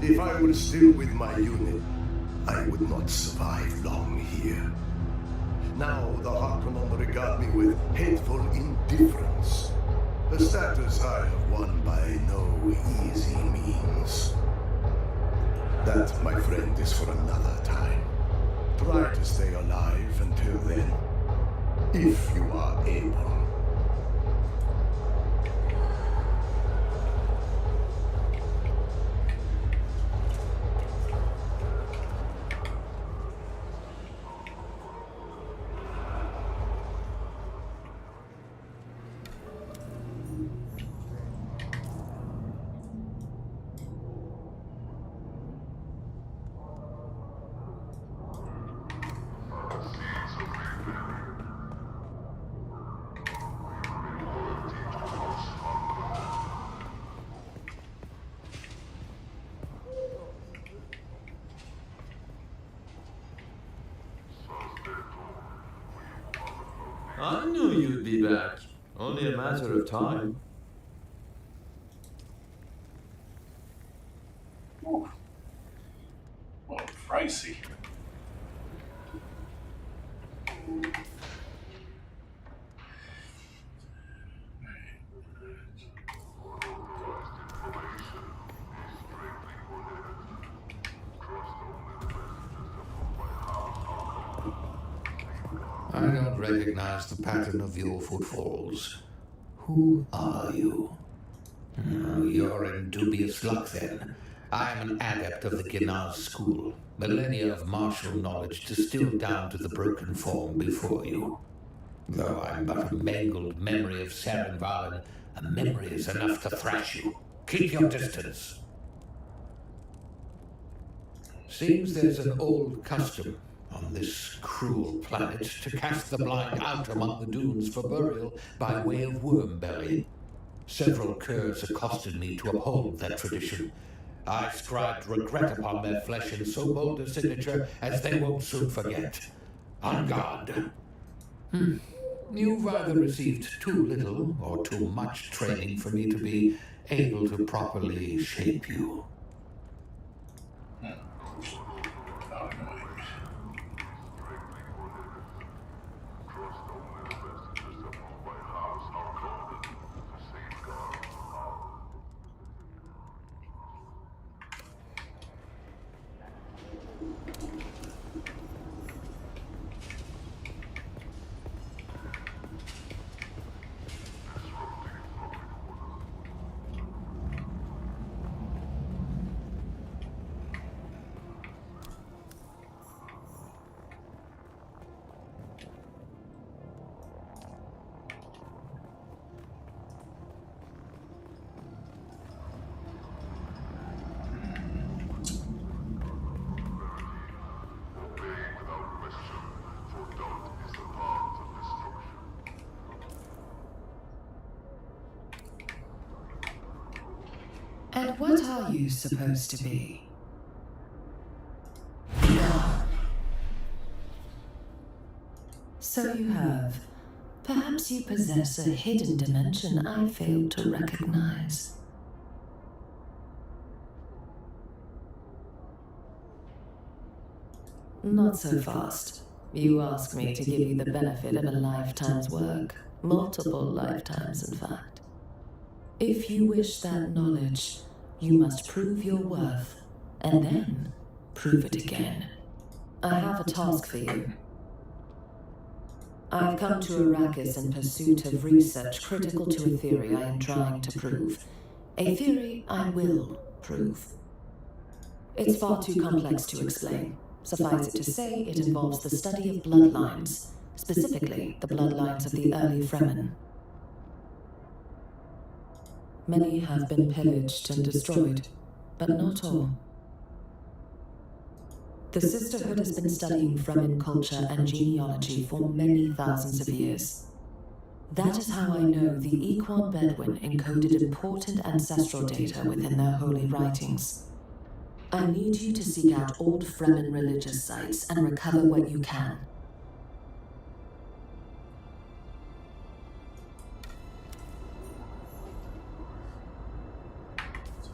If I were still with my unit, I would not survive long here. Now the Harkonnen regard me with hateful indifference. A status I have won by no easy means. That, my friend, is for another time. Try to stay alive until then, if you are able. I knew you'd be back. Only a matter of time. Oh, pricey. I don't recognize the pattern of your footfalls. Who are you? You're in dubious luck, then. I am an adept of the Ginaz school, millennia of martial knowledge distilled down to the broken form before you. Though I'm but a mangled memory of Saren Valen, a memory is enough to thrash you. Keep your distance. Seems there's an old custom on this cruel planet to cast the blind out among the dunes for burial by way of worm belly. Several curs accosted me to uphold that tradition. I scribed regret upon their flesh in so bold a signature as they won't soon forget. On guard. You've either received too little or too much training for me to be able to properly shape you. How annoying. And what are you supposed to be? So you have. Perhaps you possess a hidden dimension I failed to recognize. Not so fast. You ask me to give you the benefit of a lifetime's work. Multiple lifetimes, in fact. If you wish that knowledge, you must prove your worth, and then prove it again. I have a task for you. I've come to Arrakis in pursuit of research critical to a theory I am trying to prove. A theory I will prove. It's far too complex to explain. Suffice it to say, it involves the study of bloodlines, specifically the bloodlines of the early Fremen. Many have been pillaged and destroyed, but not all. The Sisterhood has been studying Fremen culture and genealogy for many thousands of years. That is how I know the Equan Bedouin encoded important ancestral data within their holy writings. I need you to seek out old Fremen religious sites and recover what you can.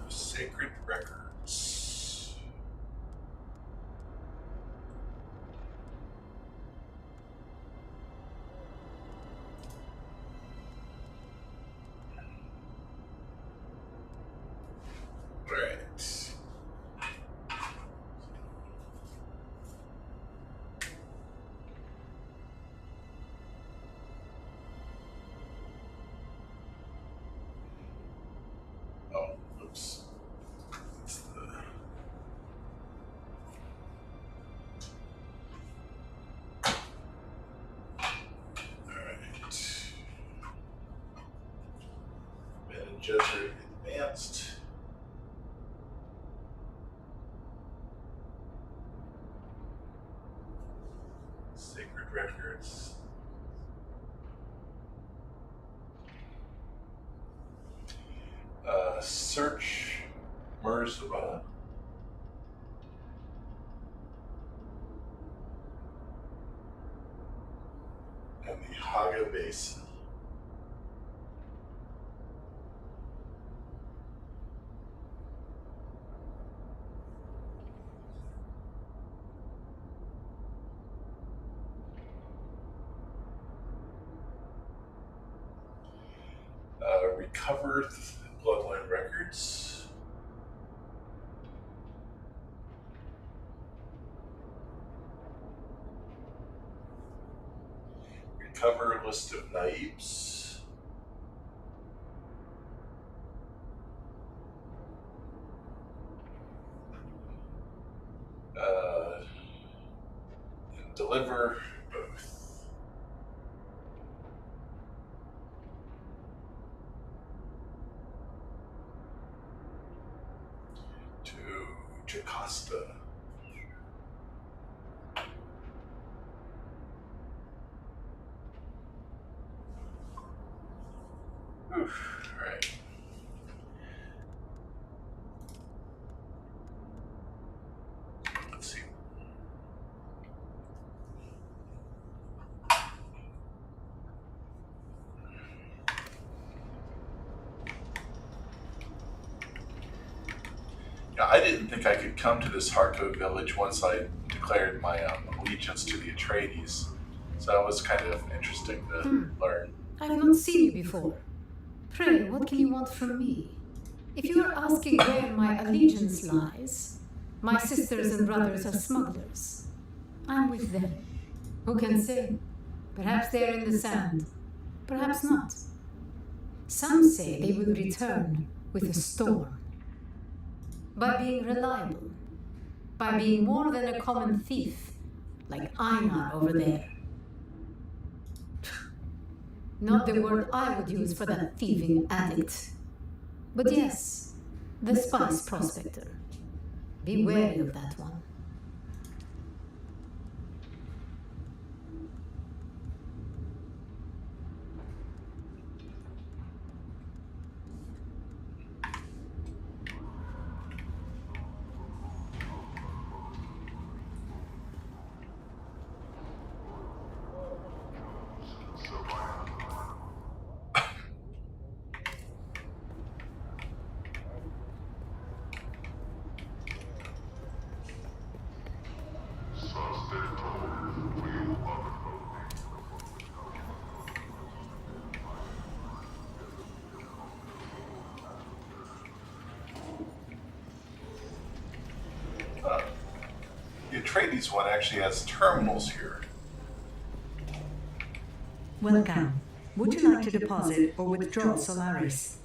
Sacred records. Right. Oh, oops. It's the... Alright. Ben and Jesuit advanced. Sacred records. Search Merzaba. And the Haga Basin. Recover bloodline records. Recover list of naibs. And deliver both. To Jocasta. Oof, right. Let's see. Yeah, I didn't think I could come to this Harco village once I declared my allegiance to the Atreides. So that was kind of interesting to learn. I've not seen you before. Pray, what can you want from me? If you are asking where my allegiance lies, my sisters and brothers are smugglers. I'm with them. Who can say? Perhaps they are in the sand. Perhaps not. Some say they will return with a storm. By being reliable. By being more than a common thief, like Einar over there. Not the word I would use for that thieving addict. But yes, the spice prospector. Be wary of that one. The Atreides one actually has terminals here. Welcome. Would you like to deposit or withdraw Solaris?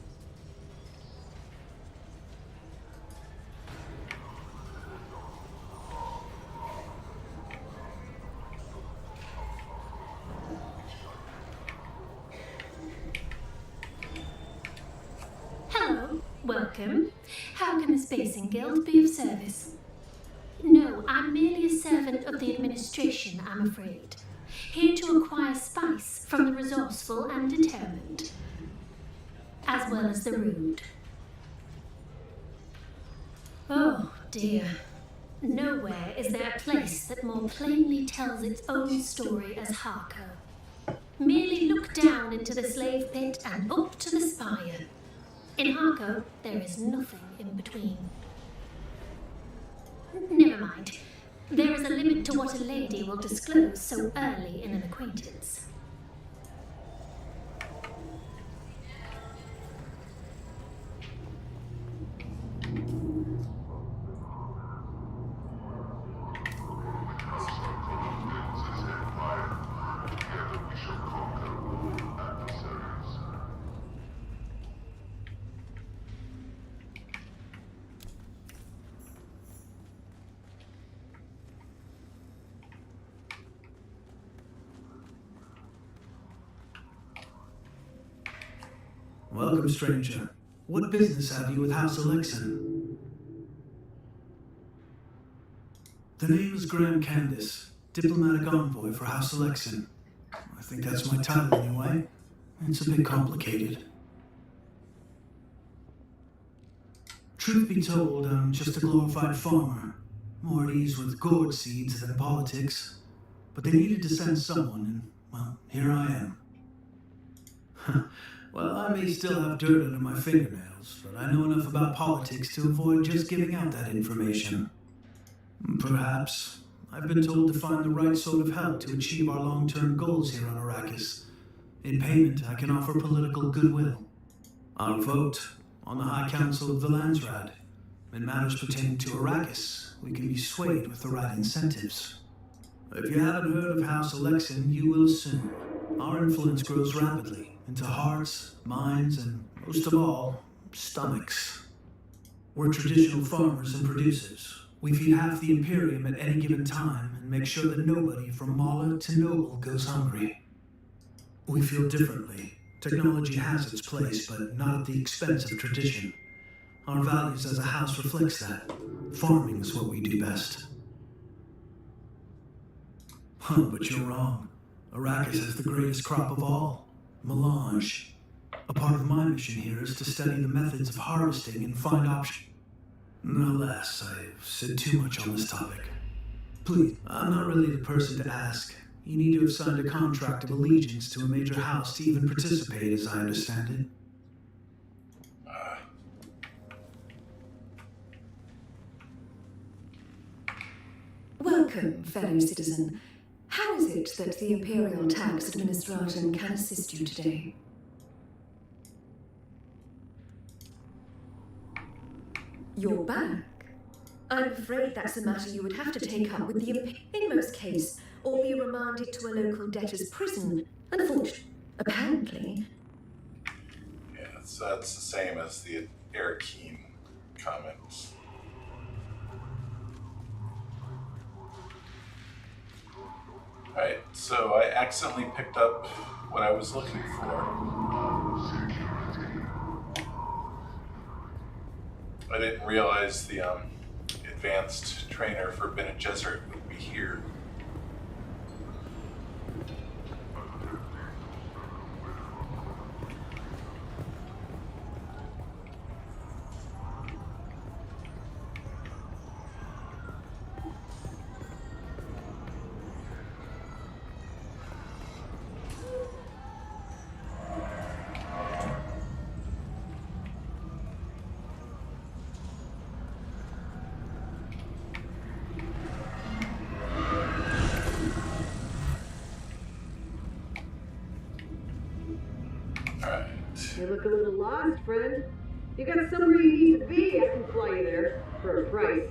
Hello, welcome. How can the Spacing Guild be of service? No, I'm merely a servant of the administration, I'm afraid. Here to acquire spice from the resourceful and determined, as well as the rude. Oh dear. Nowhere is there a place that more plainly tells its own story as Harco. Merely look down into the slave pit and up to the spire. In Harco, there is nothing in between. Never mind. There is a limit to what a lady will disclose so early in an acquaintance. Welcome, stranger. What business have you with House Alexan? The name is Graham Candace, diplomatic envoy for House Alexan. I think that's my title anyway. It's a bit complicated. Truth be told, I'm just a glorified farmer. More at ease with gourd seeds than politics. But they needed to send someone, and, well, here I am. Well, I may still have dirt under my fingernails, but I know enough about politics to avoid just giving out that information. Perhaps. I've been told to find the right sort of help to achieve our long-term goals here on Arrakis. In payment, I can offer political goodwill. Our vote on the High Council of the Landsrad. In matters pertaining to Arrakis, we can be swayed with the right incentives. If you haven't heard of House Alexan, you will soon. Our influence grows rapidly into hearts, minds, and most of all, stomachs. We're traditional farmers and producers. We feed half the Imperium at any given time and make sure that nobody from Mala to Noble goes hungry. We feel differently. Technology has its place, but not at the expense of tradition. Our values as a house reflects that. Farming is what we do best. But you're wrong. Arrakis has the greatest crop of all, melange. A part of my mission here is to study the methods of harvesting and find options. No less, I've said too much on this topic. Please, I'm not really the person to ask. You need to have signed a contract of allegiance to a major house to even participate, as I understand it. Welcome, fellow citizen. How is it that the Imperial Tax Administration can assist you today? You're back. I'm afraid that's a matter you would have to take up with the in most case, or be remanded to a local debtor's prison. Apparently. Yeah, so that's the same as the Eric Keen comments. Alright, so I accidentally picked up what I was looking for. I didn't realize the advanced trainer for Bene Gesserit would be here. You look a little lost, friend. You got somewhere you need to be, I can fly you there for a price.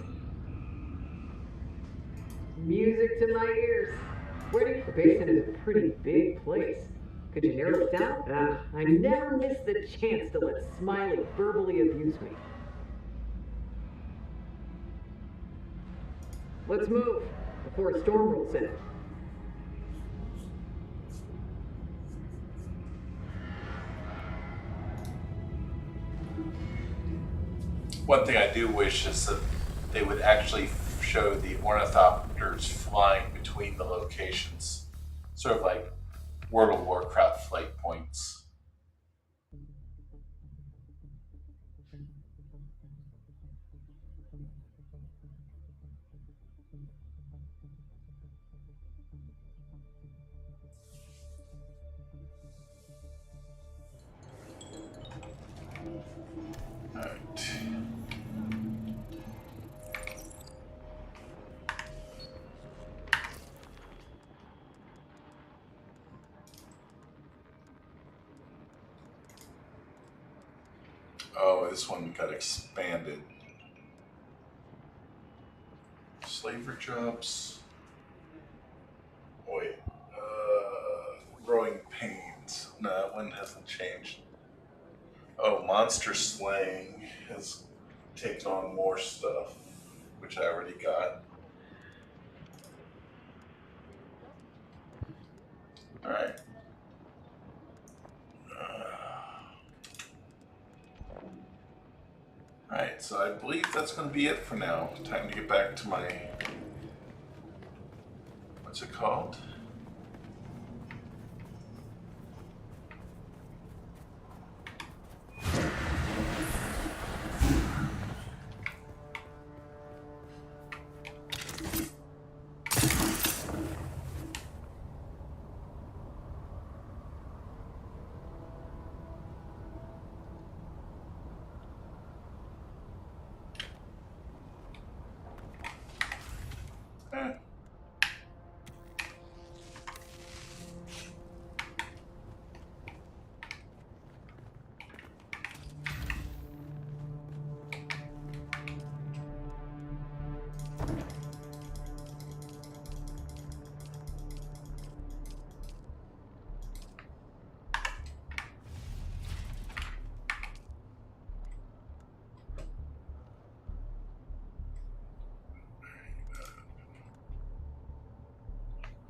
Music to my ears. The basement is a pretty big place. Could you narrow it down? I never miss the chance to let Smiley verbally abuse me. Let's move before a storm rolls in. One thing I do wish is that they would actually show the ornithopters flying between the locations, sort of like World of Warcraft flight points. Oh, this one got expanded. Slaver jobs. Wait. Growing pains. No, that one hasn't changed. Oh, monster slaying has taken on more stuff, which I already got. Alright. Alright, so I believe that's going to be it for now. Time to get back to my... What's it called?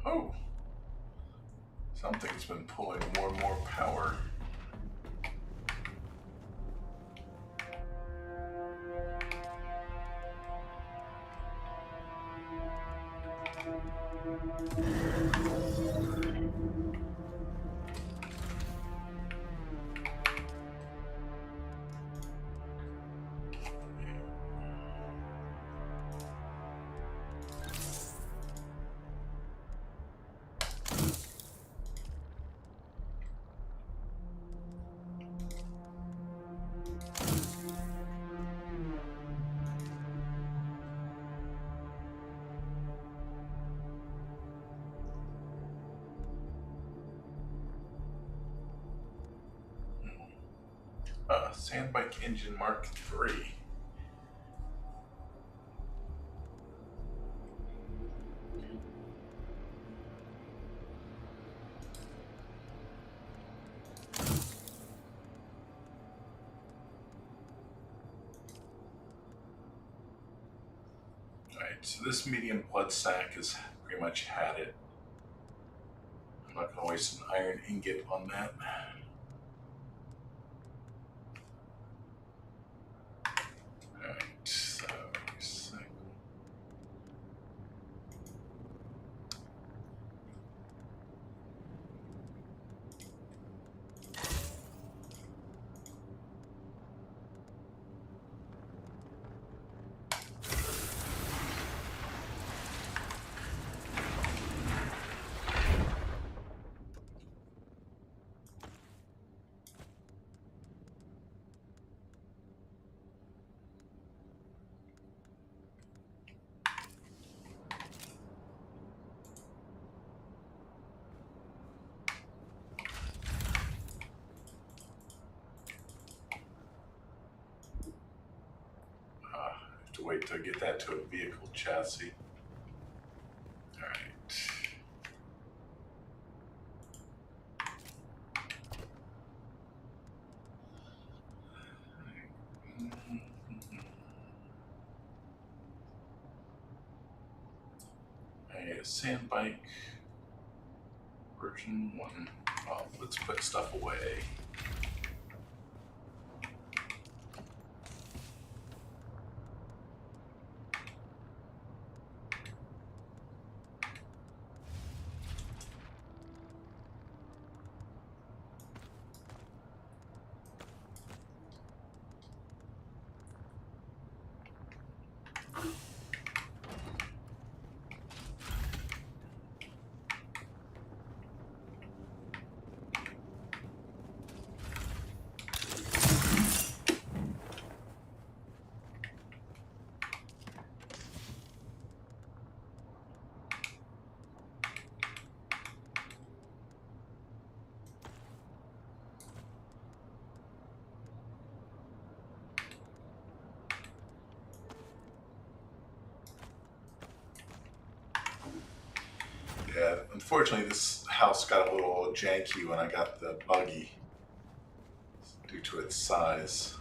Oh, something's been pulling more and more power. Sandbike engine Mark III. Alright, so this medium blood sac has pretty much had it. I'm not going to waste an iron ingot on that. Alright, so recycle. To wait to get that to a vehicle chassis. Alright. A sand bike version 1. Well, let's put stuff away. Yeah, unfortunately this house got a little janky when I got the buggy due to its size.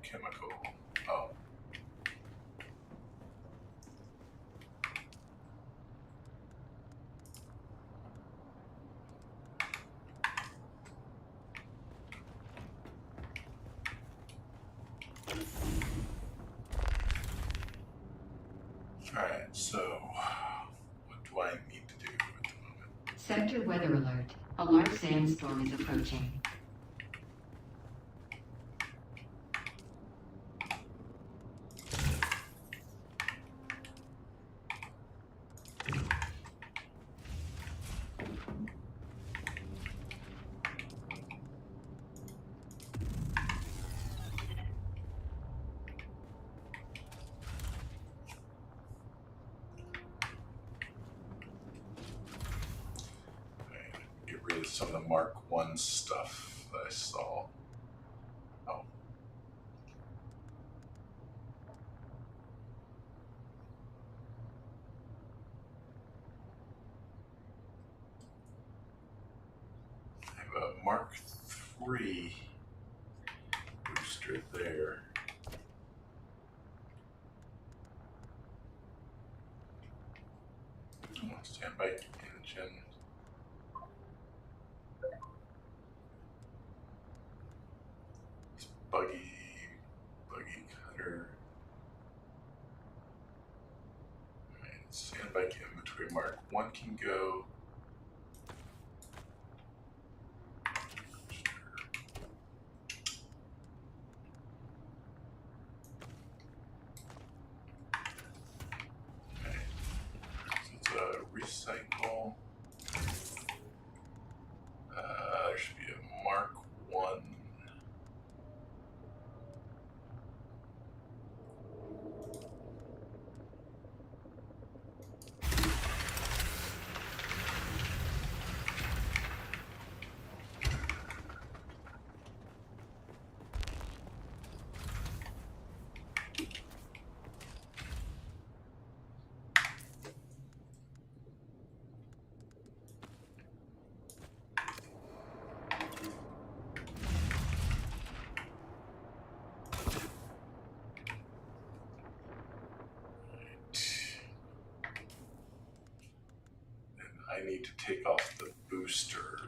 Chemical. Oh. Alright, so what do I need to do at the moment? Sector weather alert. A large sandstorm is approaching. Get rid of some of the Mark I stuff that I saw. Oh. I have a Mark III booster there. Oh, standby engine. It's buggy cutter. Alright, sandbike inventory Mark I can go. Okay. So it's a recycle. There's need to take off the booster.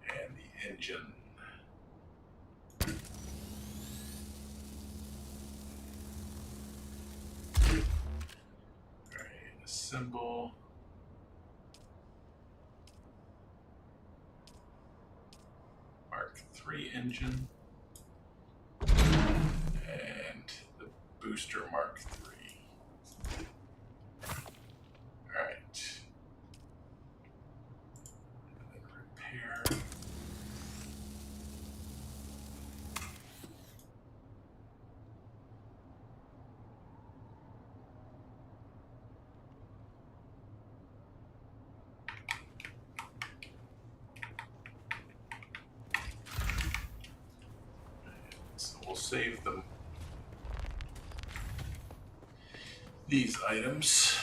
And the engine. Alright, assemble. Mark III engine. And the booster Mark III. Alright. And then repair. So we'll save them. These items.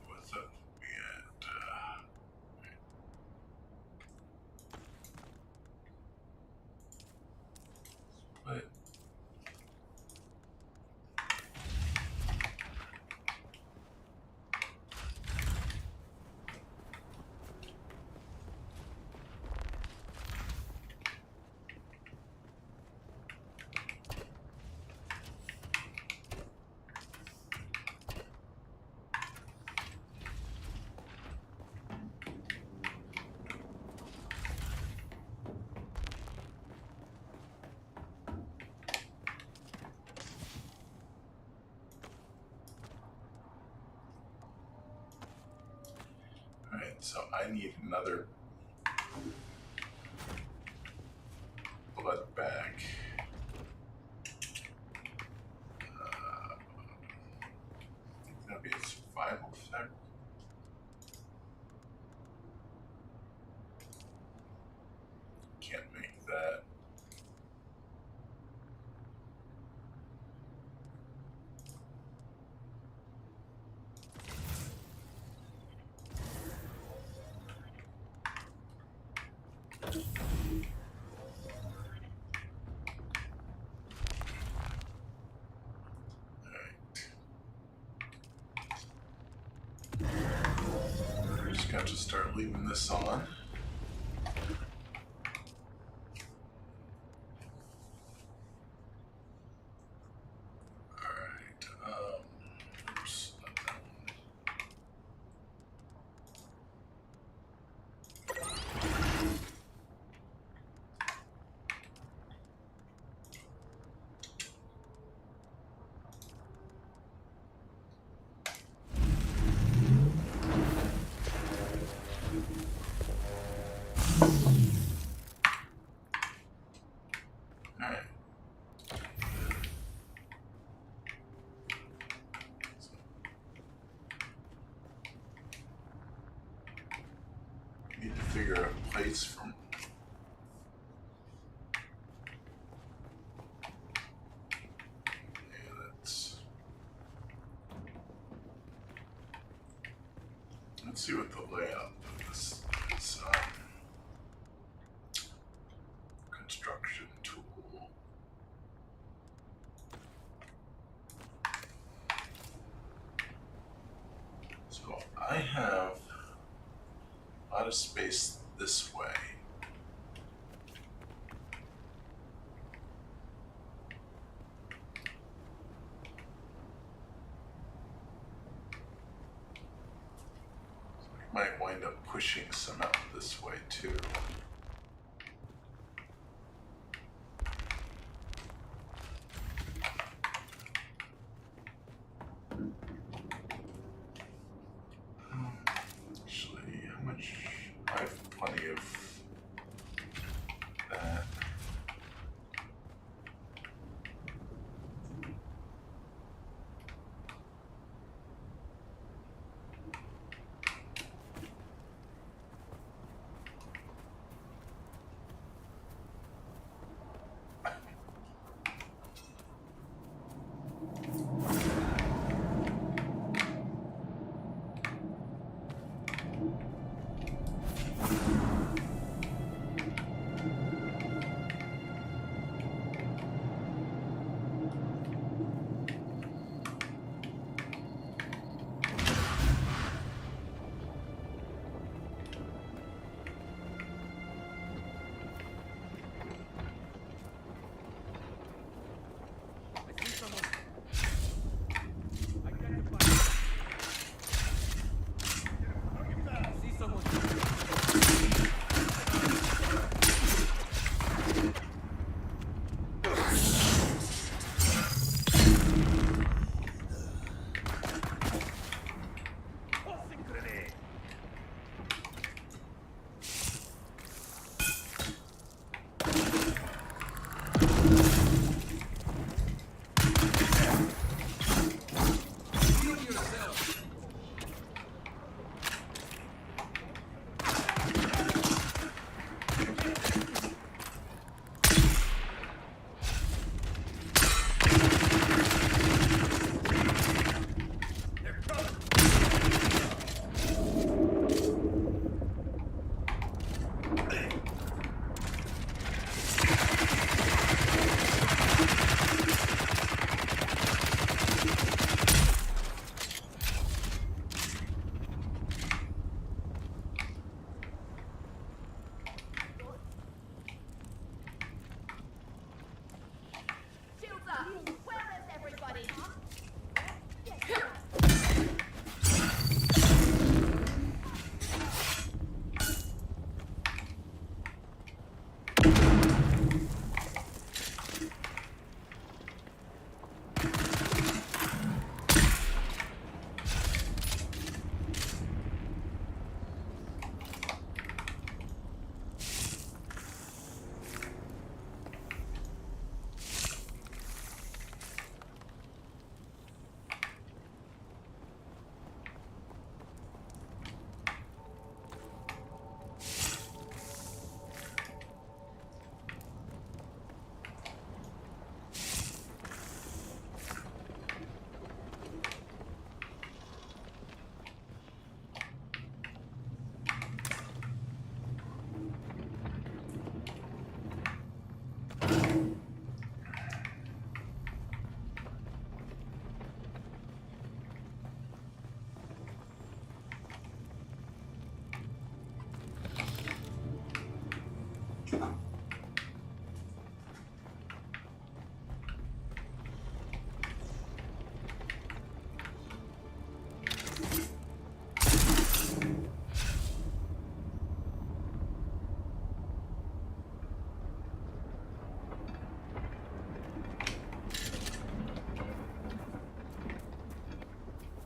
What's up? We at split. Alright, so I need another blood bag. I think that'll be a survival fabric. Can't make that. We're just going to start leaving this on. Alright, oops, not that one. Alright. Need to figure out a place from. Yeah, that's. Let's see what the layout of this is. Construction tool. So I have a lot of space this way. So I might wind up pushing some out this way too.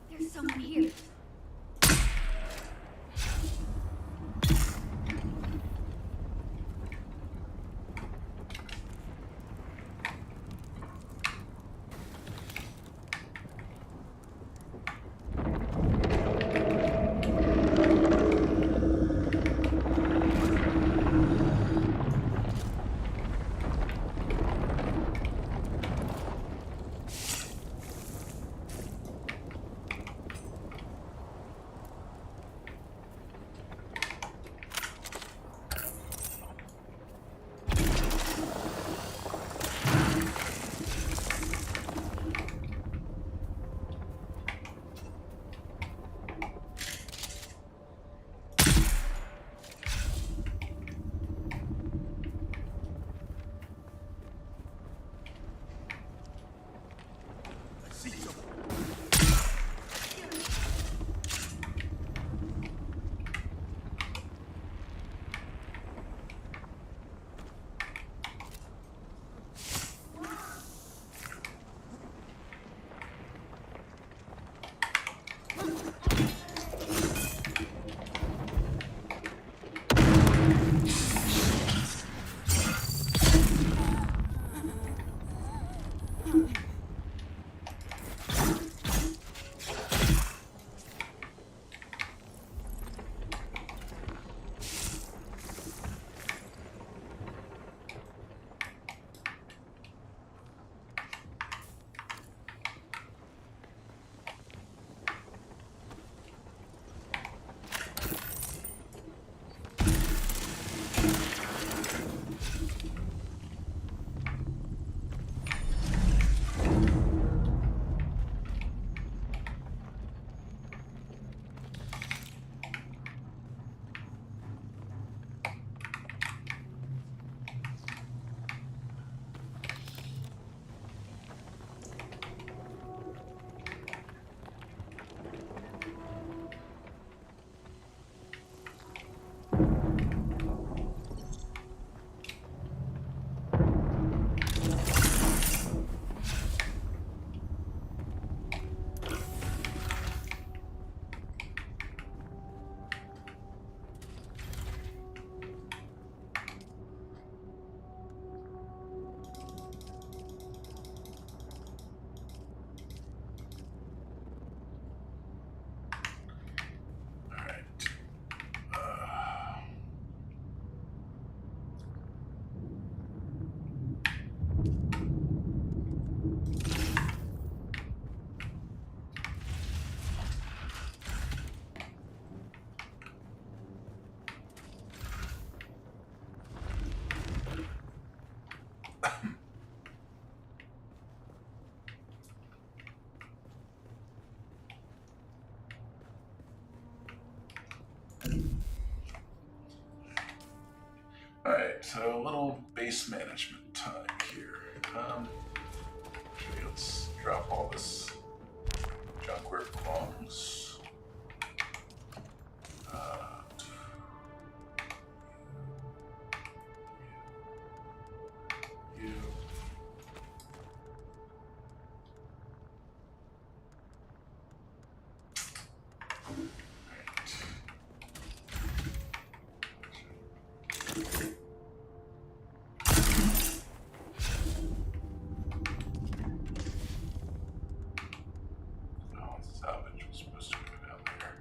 There's someone here. Alright, so a little base management time here. Okay, let's drop all this junk where it belongs. You. Salvage was supposed to go down there.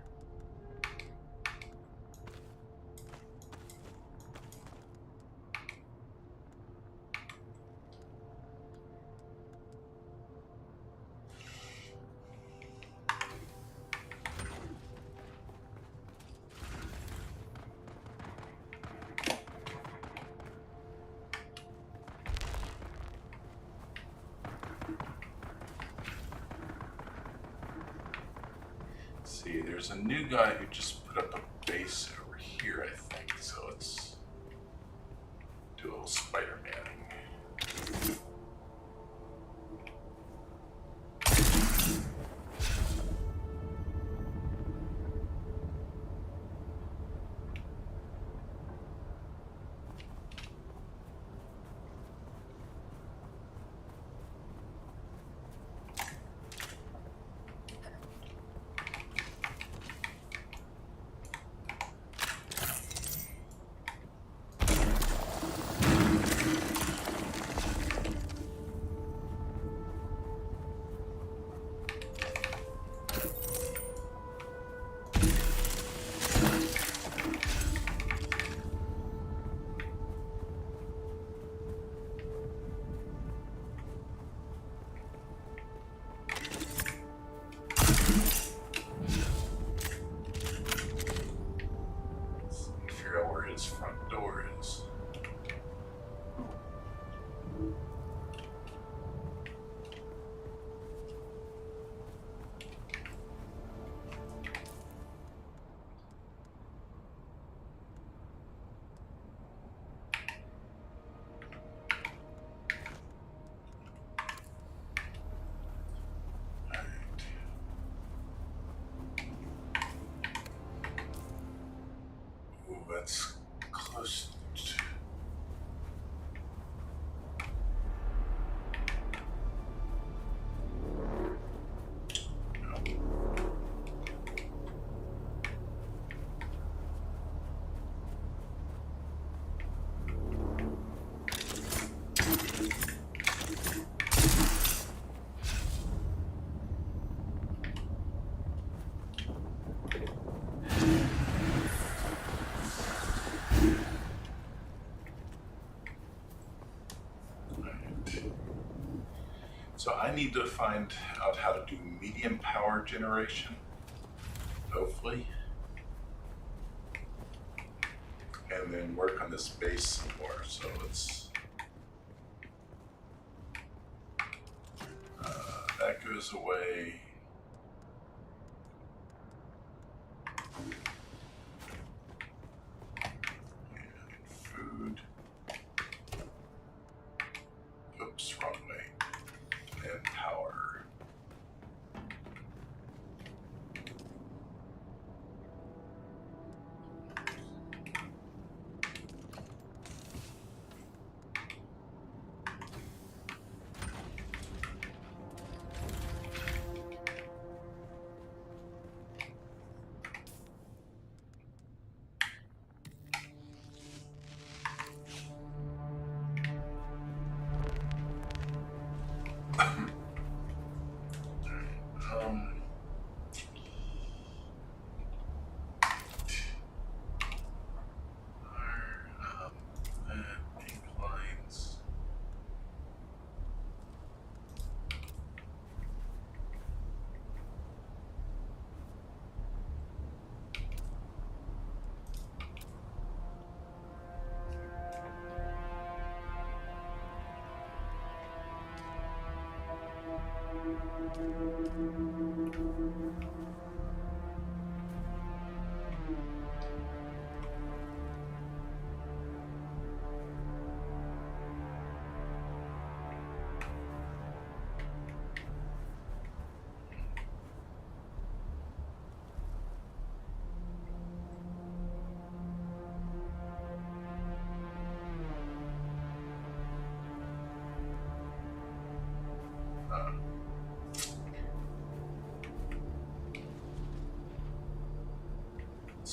See, there's a new guy who just put up a base over here, I think. So let's Do a little Spider-Man. Figure out where his front door is. Ooh, that's close to... So I need to find out how to do medium power generation, hopefully. And then work on this base some more. So let's... that goes away. And food. Oops, wrong way. And power. Inclines.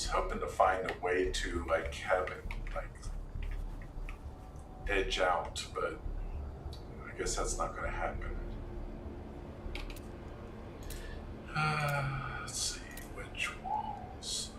was hoping to find a way to like have it like edge out, but I guess that's not going to happen. Let's see which walls.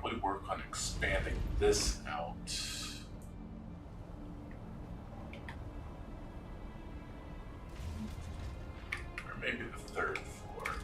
probably work on expanding this out. Or maybe the third floor.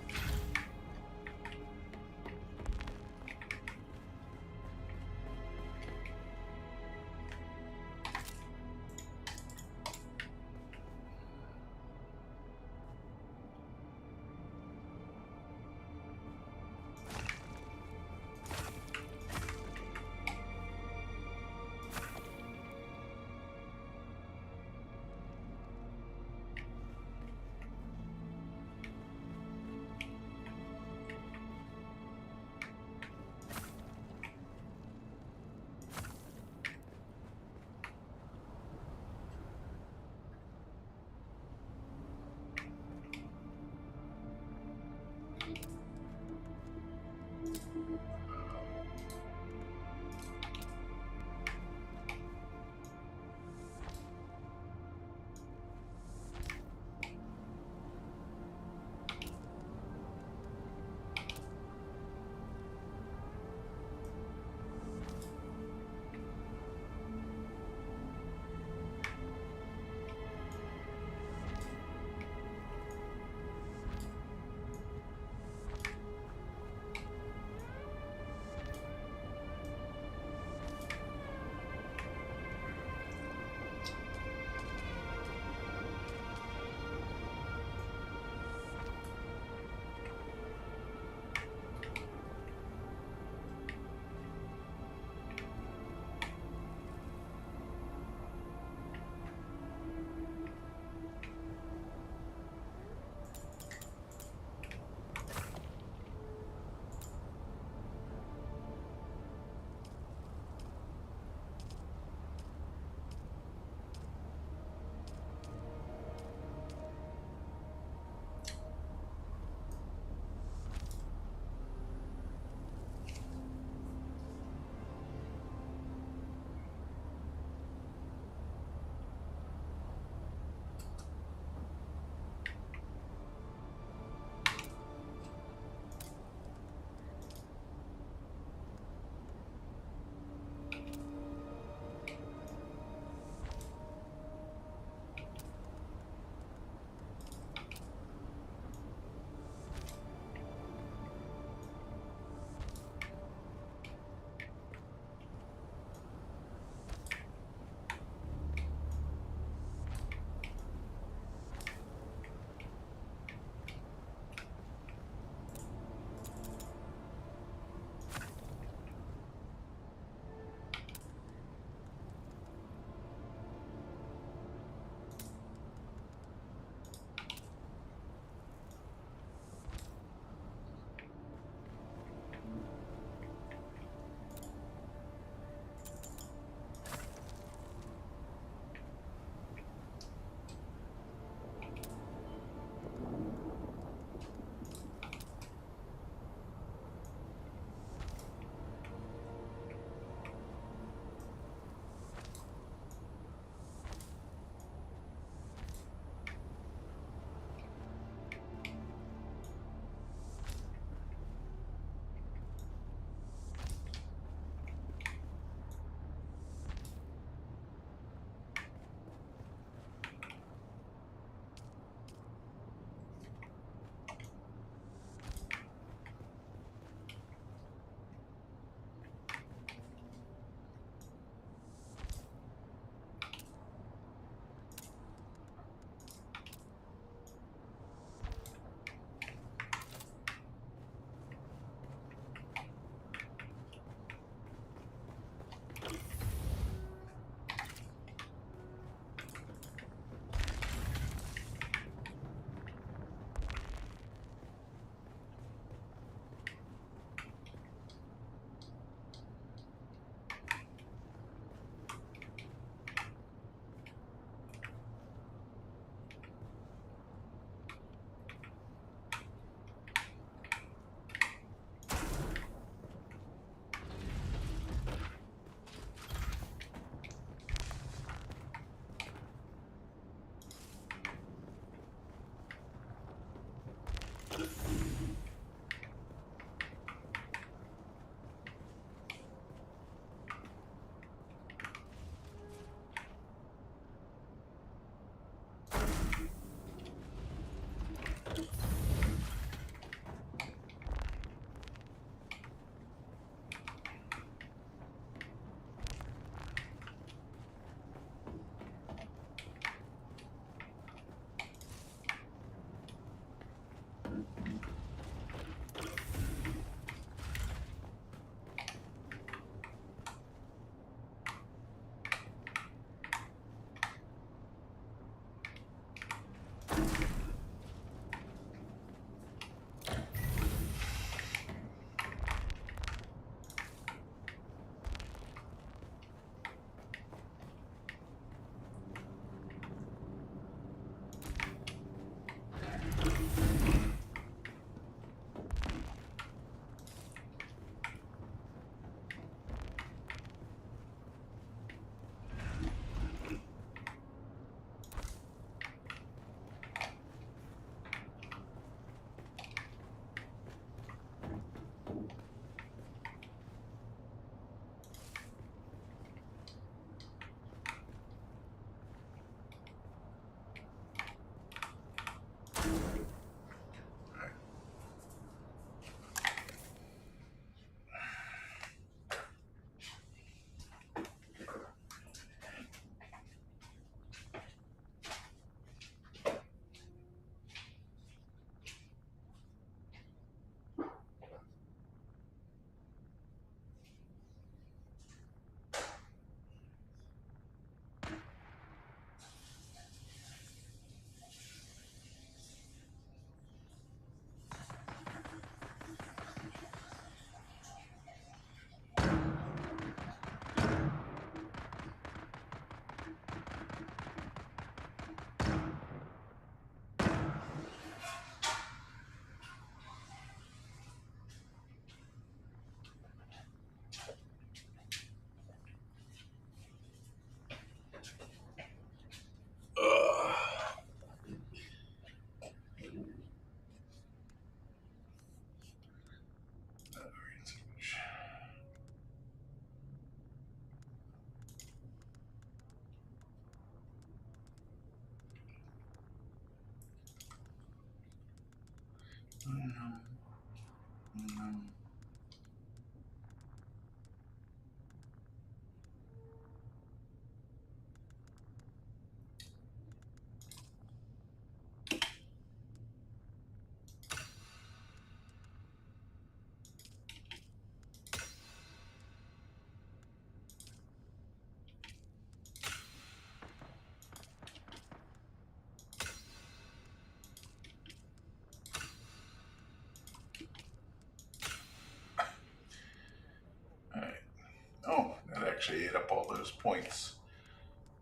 Oh, that actually ate up all those points.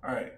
All right.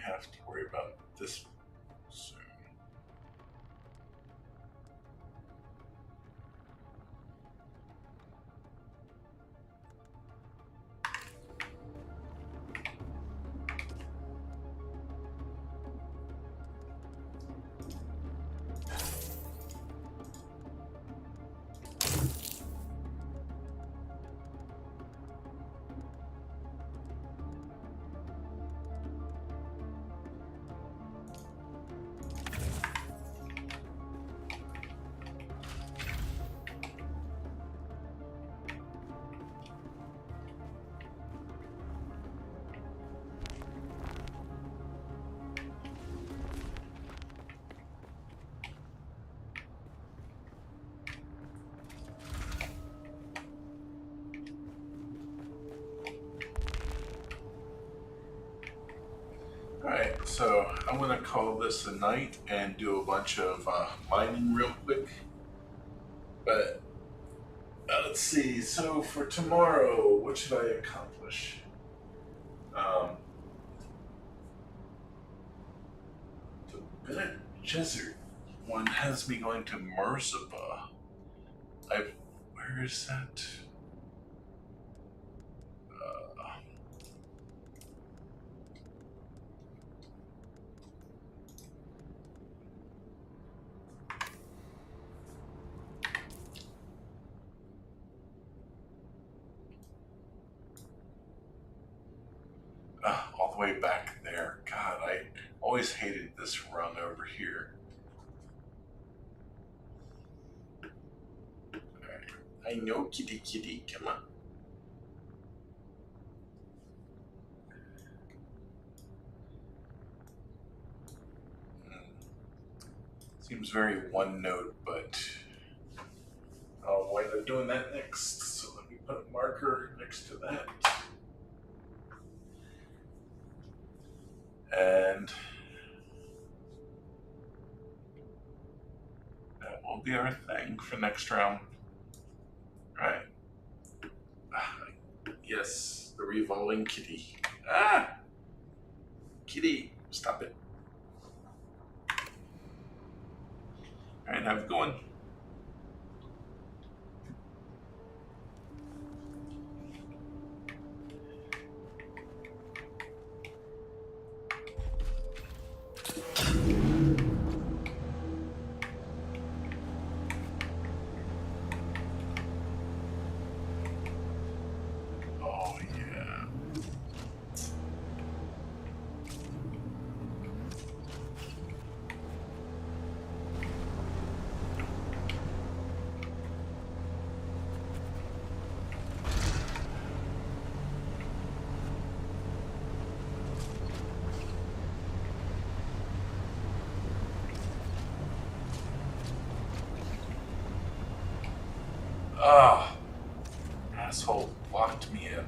have to worry about this soon. Alright, so I'm going to call this a night and do a bunch of mining real quick. But let's see, so for tomorrow, what should I accomplish? The Bene Gesserit one has me going to Merzaba. Where is that? All the way back there. God, I always hated this run over here. I know, kitty, come on. Seems very one note, but I'll wind up doing that next. So let me put a marker next to that. And that will be our thing for next round. Right. Yes, the revolving kitty. Kitty, stop it. Alright, have it going. Asshole locked me in.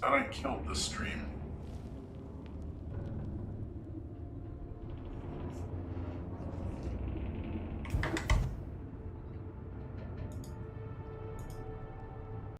thought I killed the stream.